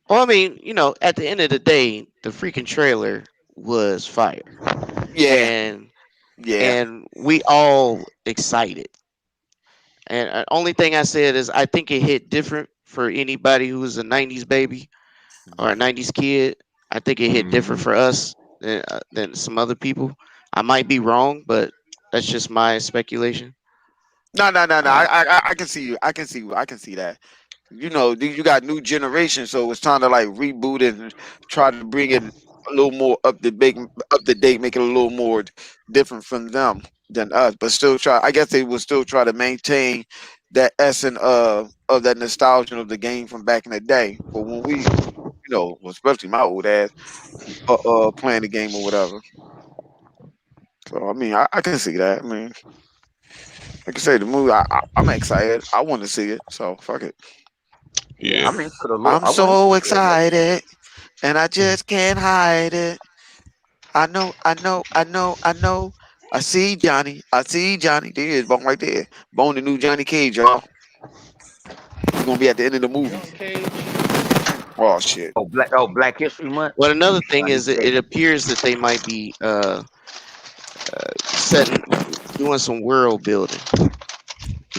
Well, I mean, at the end of the day, the freaking trailer was fire, Yeah. and Yeah. and we all excited. And only thing I said is I think it hit different for anybody who was a '90s baby or a '90s kid. I think it hit different Hmm. for us than some other people. I might be wrong, but that's just my speculation. No. Uh, I can see you. I can see. I can see that. You got new generation, so it's time to like reboot it and try to bring it a little more up to date, make it a little more different from them than us. But still try. I guess they will still try to maintain that essence of that nostalgia of the game from back in the day. For when we, well, especially my old ass, playing the game or whatever. So I mean, I can see that. I mean, like I say, the movie, I'm excited. I want to see it. So fuck it. Yeah, Yeah. I'm into the Lord. I'm I went into so the Lord. excited, and I just can't hide it. I know. I see Johnny. I see Johnny. There is Bone right there. Bone the new Johnny Cage, y'all. He's gonna be at the end of the movie. Joint Cage. Oh shit. Black History Month. well, another thing Johnny is it Cage. appears that they might be setting doing some world building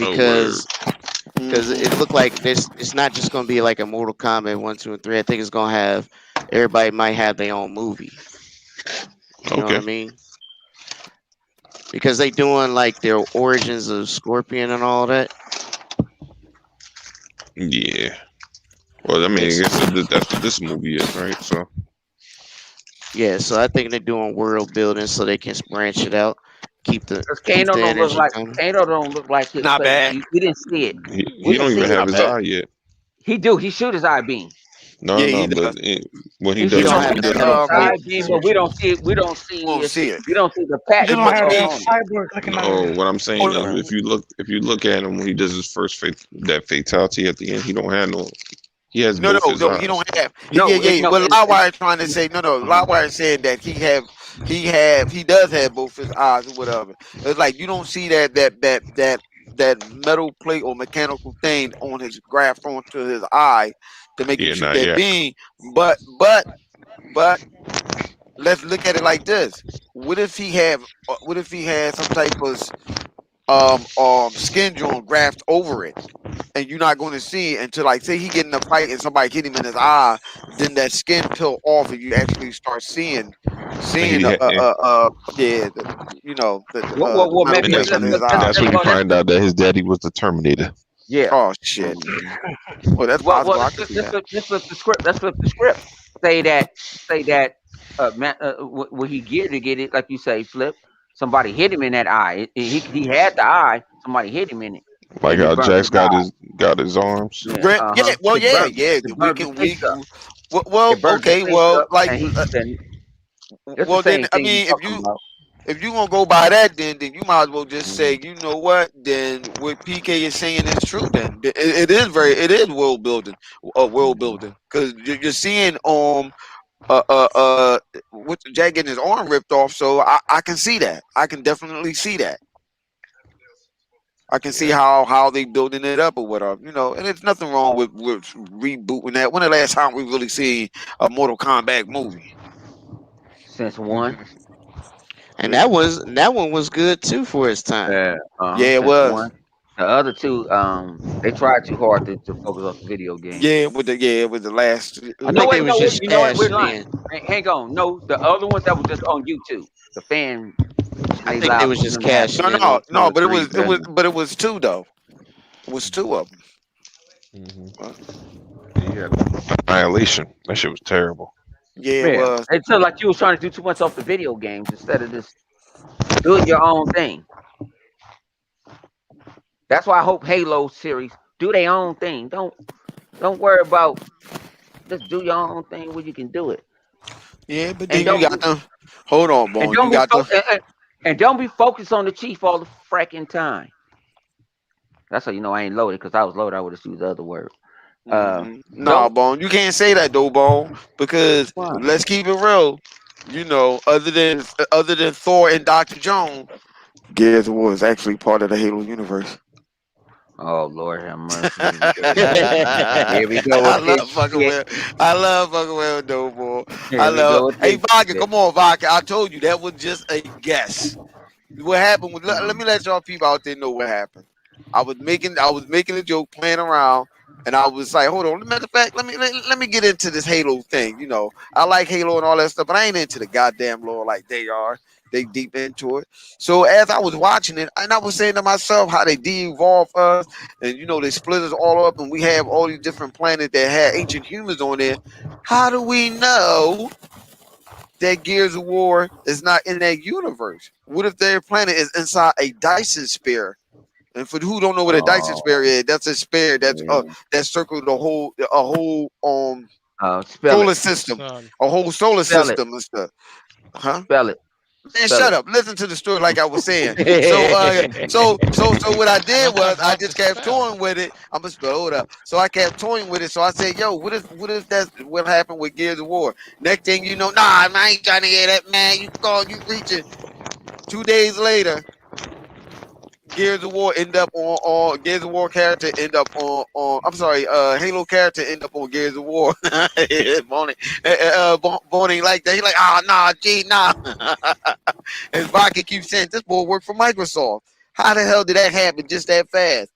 Oh word. because Hmm. it looked like this. It's not just going to be like a Mortal Kombat 1, 2, and 3. I think it's going to have everybody might have their own movie. You know what I Okay. mean? Because they doing like their origins of Scorpion and all that. Yeah. Well, I mean, I Yes. guess that's what this movie is, right? So Yeah, so I think they're doing world building so they can branch it out, Because keep Kano the don't look energy like coming. his Not face. bad. We didn't see it. We he didn't don't even see it. have Not his bad. eye yet. He do. He shoot his eye beam. No, Yeah, no, he but does. when he He He does shoot don't it, his have he the does it energy eye bit beam, We but we switch. don't see it. won't see it. We don't see the He just patent don't But have yeah, that on it. cyborg looking eye. No, what I'm saying is, oh, if you look at him when he does his first that fatality at the end, he don't have no. He has no, both no, his no. He don't eyes. have. Yeah, No, yeah. no, Well, Livewire trying to say no, no. Livewire saying that he does have both his eyes or whatever. It's like you don't see that metal plate or mechanical thing on his graft onto his eye to make him Yeah, shoot not that yet. beam. But let's look at it like this. What if he had some type of skin joint graft over it? And you're not going to see it until like say he get in a fight and somebody hit him in his eye, then that skin peel off and you actually start And seeing he ha- and, yeah what the metal maybe and plate that's let's when under his you let's eye. that's let's when you go. find out that his daddy was the Terminator. Yeah. Oh shit. Mhm. Well, that's Well, possible. I can see that. let's flip the script. Let's flip the script. Say that, say that, when he geared to get it, like you say, flip. Somebody hit him in that eye. He had the eye. Somebody hit him in it, Like and it how burnt Jax his eye. got his arms. Yeah. Yeah. Well, It yeah, burnt. yeah. It We burnt his can. face up. Well, It burnt his okay. face Well, up, like, and he and it's the well, then same I thing you mean, talking about. if you gonna go by that, then you might as well just say, you know what? Then what PK is saying is true. Then it is world building, world Mhm. building, because you're seeing with Jack getting his arm ripped off. So I can see that. I can definitely see that. I can see Yeah. how they building it up or whatever, and there's nothing wrong with rebooting that. When the last time we really see a Mortal Kombat movie? Since one. Mhm. And that one was good too for its time. Yeah. Yeah, it Since was. one. The other two, they tried too hard to focus on the video game. With the last. I No, think wait, they was no, wait, just you know what? We're cashing lying. in. Hang on. No, the other ones that was just on YouTube. The fan, I they think they allowed was just them to have cashing No, in no, on two no. or But it three, was it but was but it was two though. It was two of Mhm. them. He had Annihilation. That shit was terrible. Yeah, it yeah. was. It felt like you was trying to do too much off the video games instead of just doing your own thing. That's why I hope Halo series do their own thing. Don't worry about, just do your own thing where you can do it. Yeah, but And then you don't got them. Hold on, and Bone. don't You be got the. and don't be focused on the chief all the fracking time. That's how you know I ain't loaded, because I was loaded, I would have used the other word. Nah, Don't Bone. You can't say that though, Bone, because why? let's keep it real. Other than Thor and Doctor Jones, Gears of War is actually part of the Halo universe. Oh Lord have mercy. Here we go with this. Here we go I with this love fucking shit. with. I love fucking with no boy. I Here we love. go with Hey, this Vodka, shit. come on, Vodka. I told you that was just a guess. What happened? Let me let y'all people out there know what happened. I was making a joke, playing around, and I was like, hold on. Matter of fact, let me get into this Halo thing. I like Halo and all that stuff, but I ain't into the goddamn lore like they are. They deep into it. So as I was watching it, and I was saying to myself how they de-evolve us, and they split us all up, and we have all these different planets that had ancient humans on there. How do we know that Gears of War is not in that universe? What if their planet is inside a Dyson sphere? And for who don't know what a Dyson Oh sphere is, that's a sphere yeah. that circled a whole Spell it. solar system, Son. a whole solar Spell it. system and stuff. Huh? Spell it. Man, Spell shut it. up. Listen to the story like I was saying. So what I And did I'm was talking I about the just kept spell. toying with it. I'm gonna spell it up. So I kept toying with it. So I said, yo, what if that's what happened with Gears of War? Next thing you know, nah, man, I ain't trying to hear that, man. You reaching. 2 days later, Gears of War end up on Gears of War character end up on I'm sorry, Halo character end up on Gears of War. Bonnie, Bonnie like that. He like, nah, gee, nah. And Vodka keeps saying this boy worked for Microsoft. How the hell did that happen just that fast?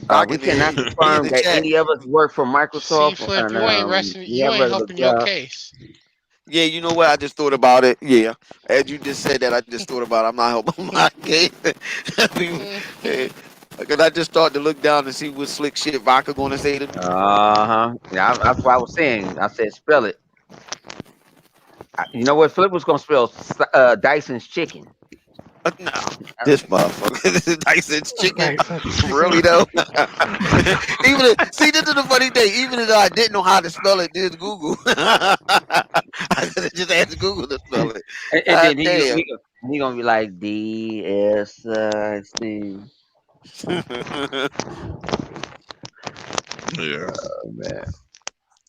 Vodka, We cannot he in confirm the that chat. any of us work for See, Microsoft, Flip, and you ain't resting. we You have ain't regular helping your jobs. case. Yeah, you know what? I just thought about it. Yeah, as you just said that, I just thought about it. I'm not helping my case. Because I just started to look down and see what slick shit Vodka gonna say to me. Yeah, that's what I was saying. I said spell it. You know what? Flip was gonna spell Dyson's chicken. No, this motherfucker. This is Tyson's chicken. Like some Really chicken. though. See, this is the funny thing. Even if I didn't know how to spell it, just Google. I could have just asked Google to spell it. And God then damn. he gonna be like DSC. Yeah. Oh man,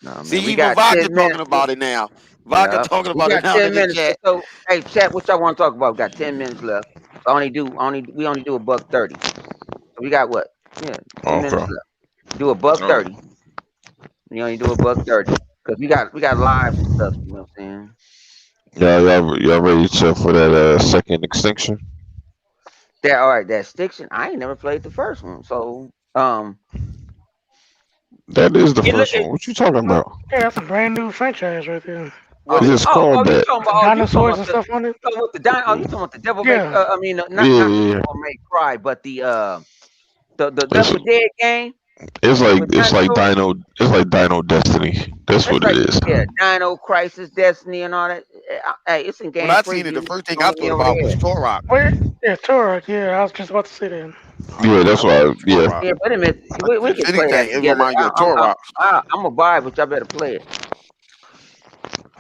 no See, man, we even got Vodka 10 minutes. talking about it now. Vodka Yeah, talking we about it got now in 10 the minutes. chat. So hey, chat, what y'all want to talk about? We got 10 minutes left. We only do a buck 30. So we got what? Yeah, 10 minutes Okay. left. Do a buck Oh, 30. We only do a buck 30 because we got lives and stuff. You know what I'm saying? y'all ready for that second extinction? That all right. That Stiction. I ain't never played the first one, so That is the it look. first one. What you talking about? Yeah, that's a brand new franchise right there. What It's Oh, is just it? oh, called oh, you that. talking about? Oh, you talking dinosaurs about and the? stuff on it. Oh, with the dino? Oh, you talking about the Devil May? Yeah. I mean, Yeah, not the yeah, yeah. Devil May Cry, but the It's Left 4 Dead game with it's like dinosaurs. Dino Destiny. That's It's what it like is. yeah, Dino Crisis, Destiny, and all that. Hey, it's in When game I seen it, preview. the first thing Don't I hit me thought over the about was head. Torok. Where? Yeah, Turok. Yeah, I was just about to say that. Yeah, I that's thought it why. was Yeah, Torok. Yeah, wait a minute. We If can play that anything, it together. reminds you of Torok. I'm gonna buy it, but y'all better play it.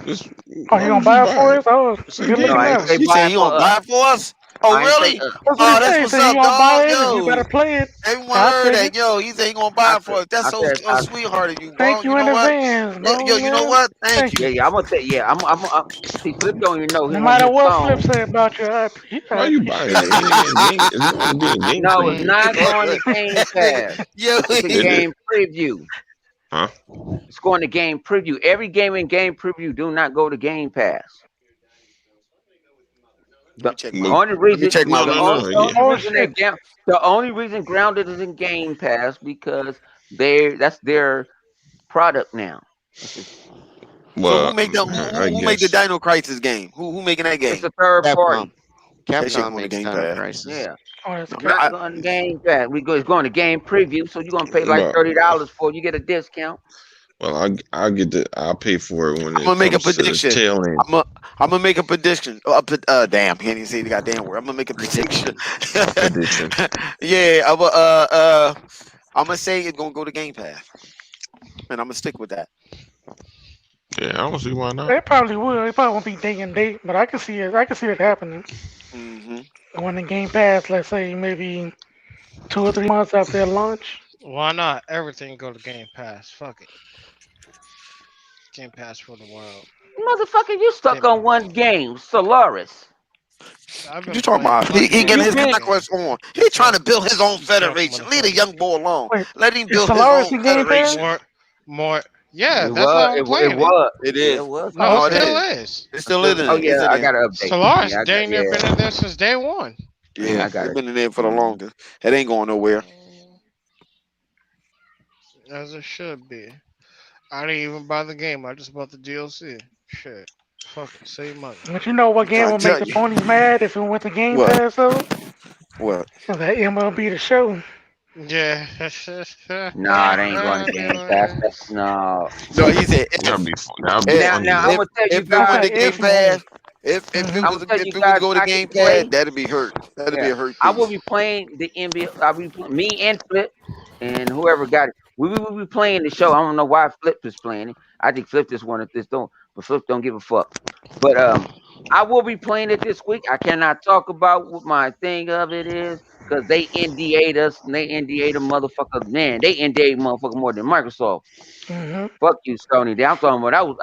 just Oh, why you gonna would you buy it buy for it? us? Oh, It's in good No, looking Game I ain't out. say Pass. You buy saying it he for gonna buy it for us? Oh, I ain't say really? That's what he Oh, that's said. what's So you up, gonna dog. buy it, and you Yo, better play it. everyone I heard figure. that. Yo, he said he gonna I buy it said for us. That's I so said I sweetheart of you, bro. Thank You you in know what? advance, Yo, bro, you know man. what? Thank Thank you. you. yeah, I'm gonna say yeah. I'm see Flip don't even know he No on matter his what Flip phone. said about you, I Why you buying it? appreciate It it. ain't in game. It's going to be in Game No, it's Preview. not going to Game Pass. Yo, It's in It is, Game Preview. huh? It's going to Game Preview. Every game in Game Preview do not go to Game Pass. The But only let me reason check my no, the no, replay. only, no. the Yeah, only Oh reason shit. that the only reason Grounded is in Game Pass because that's their product now. It's just So well, I who made the guess. Dino Crisis game? Who making that it's game? a third Capcom. party. That shit Capcom going to makes Game Dino Pass. Crisis. Yeah. Oh, that's No, It's not I, going to Game Pass. It's going to Game Preview, so you're gonna pay like But $30 for it. You get a discount. well, I'll pay for it when I'm it gonna make a comes to the prediction. tail end. I'm gonna make a prediction. Damn, he didn't say the goddamn word. I'm gonna make a prediction. Prediction. A prediction. Yeah, I'm gonna say it's gonna go to Game Pass, and I'm gonna stick with that. Yeah, I don't see why not. It probably will. It probably won't be day and date, but I can see it. I can see it happening. Hmm When the game pass, let's say maybe 2 or 3 months after their launch. Why not? Everything go to Game Pass. Fuck it. Game Pass for the world. Motherfucker, you stuck Game. on one game, Solaris. I've What you been talking playing about? He fucking getting You his every been game. conquest on. He What's trying up? to build his own What's up, federation. Leave the motherfucker? young boy alone. Wait, Let him is build his Solaris own in Game Pass? federation. More. Yeah, it that's why was I'm it playing it. was It yeah, it is. was No, it No, on it there. still is. is. It's I'm still still in oh it. It's yeah, in I there. got to update. Solaris Yeah, I got dang near been yeah. in there since day one. Yeah, Yeah, I got it's it. been in there for the Mm. longest. It ain't going nowhere. As it should be. I didn't even buy the game. I just bought the DLC. Shit. Fuck it. Save money. But you know what I'm game trying would to make tell the you. ponies mad if it went to Game What? Pass though? What? That MLB the show. Yeah. Nah, it ain't going to Game Pass. No. No, he said that'll be if funny Now I'm though. gonna tell you if it He went guys. to said Game if it won't. Pass, if it Hmm I'm was gonna tell if you it was to guys. go to I can Game Pass, play. that'd be hurt. That'd be Yeah, a hurt I will piece. be playing the NBA. I'll be me and Flip and whoever got it. We will be playing the show. I don't know why Flip is playing it. I think Flip just wanted this don't, but Flip don't give a fuck. But I will be playing it this week. I cannot talk about what my thing of it is because they NDA'd us and they NDA'd a motherfucker. Man, they NDA'd motherfucker more than Microsoft. hmm Fuck you, Sony. I'm talking about.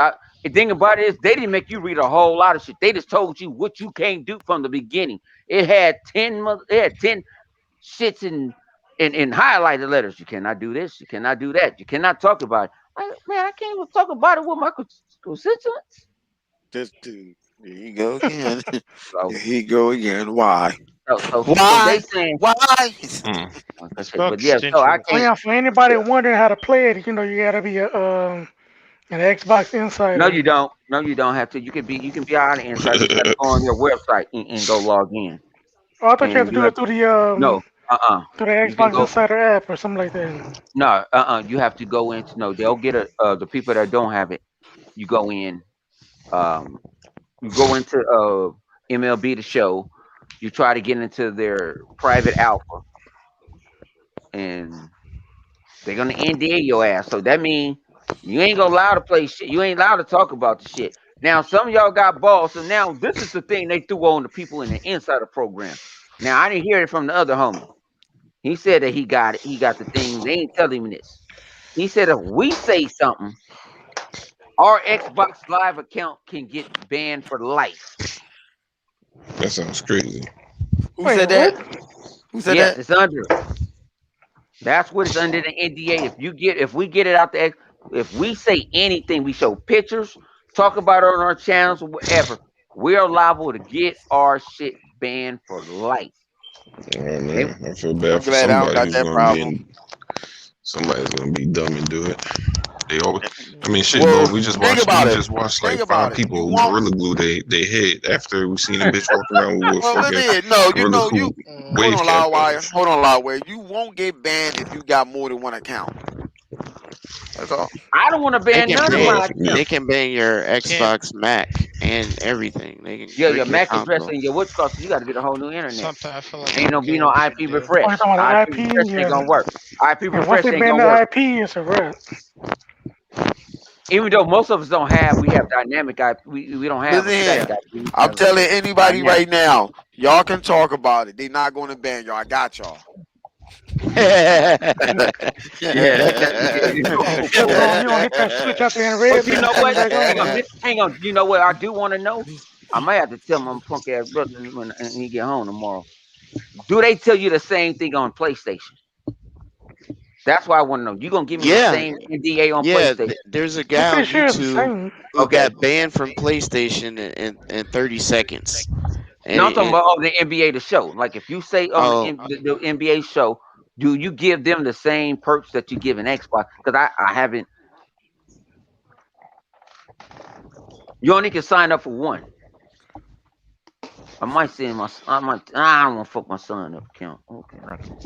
The thing about it is they didn't make you read a whole lot of shit. They just told you what you can't do from the beginning. It had 10 shits in highlighted letters. You cannot do this. You cannot do that. You cannot talk about it. Like, man, I can't even talk about it with my constituents. Just to, there you go again. So, There you go again. Why? so they Why? saying, Why? Mm. but yeah, so I Extinction. Oh can't. yeah, for anybody Yeah. wondering how to play it, you gotta be an Xbox No, insider. you don't. No, you don't have to. You can be out of inside. You got to go on your website and go log in, Oh, I thought you had and to you do have it no. through the You can Xbox go. Insider app or something like that. No, you have to go into no. They'll get the people that don't have it. You go in. Um, you go into MLB the show. You try to get into their private alpha, and they're gonna NDA your ass. So that means you ain't gonna allow to play shit. You ain't allowed to talk about the shit. Now some of y'all got balls. So now this is the thing they threw on the people in the insider program. Now I didn't hear it from the other homie. He said that he got it. He got the thing. They ain't telling him this. He said if we say something, our Xbox Live account can get banned for life. That sounds crazy. Who Wait, said that? what? Who said Yes, that? it's under. That's what it's under the NDA. If we get it out the if we say anything, we show pictures, talk about it on our channels or whatever, we're liable to get our shit banned for life. Oh They, man, I feel I'm bad for glad I don't somebody got who's that gonna be problem. in. Somebody's gonna be dumb and do it. They always. I mean, shit, bro. Well, We just think watched. We about it. just watched Think like about five it. You people won't. gorilla glue they head after we seen a bitch walking around with a Well, let fucking me. No, you gorilla know glue you. Hold wave on, cap Loudwire. on. Hold on, Loudwire. You won't get banned if you got more than one account. That's all. I don't want to They ban can none of Yeah, ban my yeah. they accounts. can ban your Can't Xbox Mac and everything. They can Yeah, break your your MAC account, address bro. and your what's called, so you got to get a whole new internet. something I feel like Ain't every no be no game IP should do. Oh, you refresh. talking about the IP IP? refresh ain't Yeah. gonna work. IP And once refresh they ain't ban gonna the work. IP, it's a wrap. Even though most of us don't have, we have dynamic IP. We don't have Listen a static here. IP. We I'm have telling anybody dynamic. right now. Y'all can talk about it. They not going to ban y'all. I got y'all. Yeah, that And Capcom, you don't hit that switch out there in red, But you then know turn it what? back Hang on, on. hang on. You know what? I do want to know. I might have to tell my punk ass brother when he get home tomorrow. Do they tell you the same thing on PlayStation? That's why I want to know. You gonna give me the Yeah, same NDA on yeah. PlayStation? There's a I'm guy pretty on sure it's the YouTube same. who Okay. got banned from PlayStation in 30 seconds, and No, I'm talking it about the NBA the show. Like if you say on oh the NBA show, do you give them the same perks that you give an Xbox? Because I haven't. You only can sign up for one. I might send my. I might. I don't want to fuck my son up account. Okay, I can.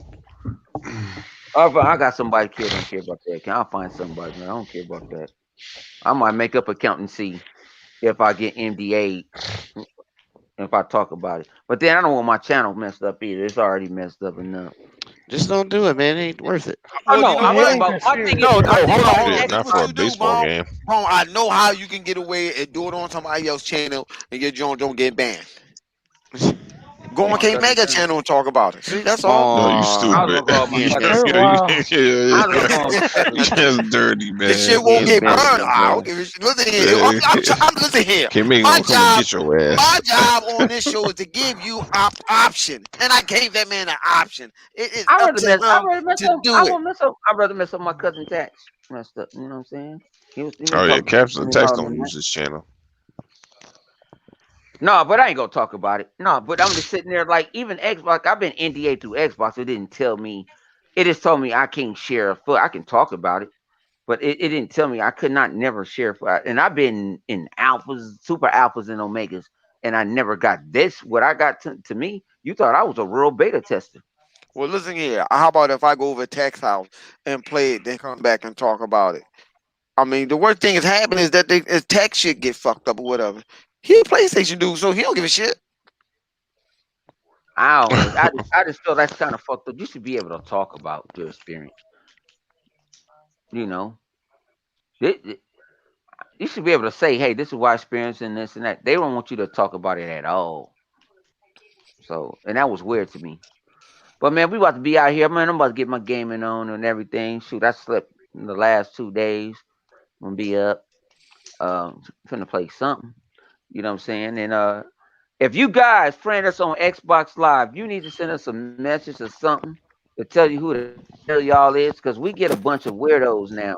I got somebody kid don't care about that account. I'll find somebody, man. I don't care about that. I might make up account and see if I get NDA if I talk about it. But then I don't want my channel messed up either. It's already messed up enough. just don't do it, man. It ain't worth it. Oh Well, you no, know I'm Yeah, it talking what? ain't about that my thing serious. is No, no, my thing hold on, about hold an on. Shit, This not what for Xbox. a you do, baseball Bone. game. Bone, I know how you can get away and do it on somebody else's channel and your joint don't get banned. Go On on my K cousin Mega channel. channel and talk about it. See, that's all. No, you I Oh, was stupid. gonna go on my he ain't cousin. That's messing, Yeah, wild. I was yeah, gonna go on my cousin That's channel. dirty, This man. shit he won't ain't get burned. messing, I don't bro. give a shit. Listen here. Uh, Listen here. K Mig My gonna come and job, get your my ass. job on this show is to give you option, and I gave that man an option. It is I up rather to mess. I him rather mess to up. I do it. won't mess up. I'd rather mess up my cousin tax. Messed up. You know what I'm saying? He was Oh yeah, talking to Caps me Tax hard don't than that. use this channel. No, but I ain't gonna talk about it. No, but I'm just sitting there like even Xbox. I've been NDA through Xbox. It didn't tell me. It just told me I can't share a foot. I can talk about it, but it didn't tell me I could not never share. And I've been in alphas, super alphas, and omegas, and I never got this. What I got to me, you thought I was a real beta tester. Well, listen here. How about if I go over to Tech's house and play it, then come back and talk about it? I mean, the worst thing is happening is that Tech shit get fucked up or whatever. He a PlayStation dude, so he don't give a shit. I don't know. I just feel that's kind of fucked up. You should be able to talk about your experience. You know, you should be able to say, "Hey, this is why I experienced and this and that." They don't want you to talk about it at all. So, and that was weird to me. But man, we about to be out here, man. I'm about to get my gaming on and everything. Shoot, I slept in the last 2 days. I'm gonna be up. Finna play something. You know what I'm saying? And if you guys friend us on Xbox Live, you need to send us a message or something to tell you who the hell y'all is, because we get a bunch of weirdos now.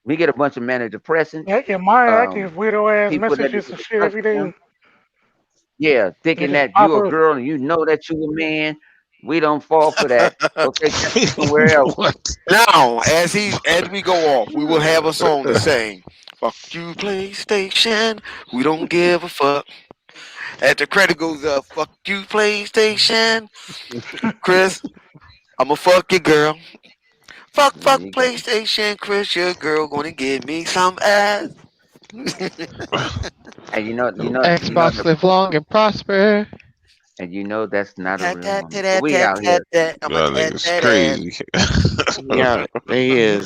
We get a bunch of manic depressants, Yeah, yeah, mine, I um, get weirdo ass people that need messages to and be shit every touching day. them. Yeah, They thinking just that pop you a up. girl and you know that you a man. We don't fall for that. Go take that somewhere else. What? Now, as we go off, we will have a song to sing. Fuck you, PlayStation. We don't give a fuck. As the credit goes up, fuck you, PlayStation. Chris, I'ma fuck your girl. There Fuck you go. PlayStation, Chris. Your girl gonna give me some ass. And Xbox live long and prosper. and you know that's not a Tat real tat woman. tat But tat we tat out tat here. tat. I'ma Y'all tat niggas that ass. crazy. Yeah, he is.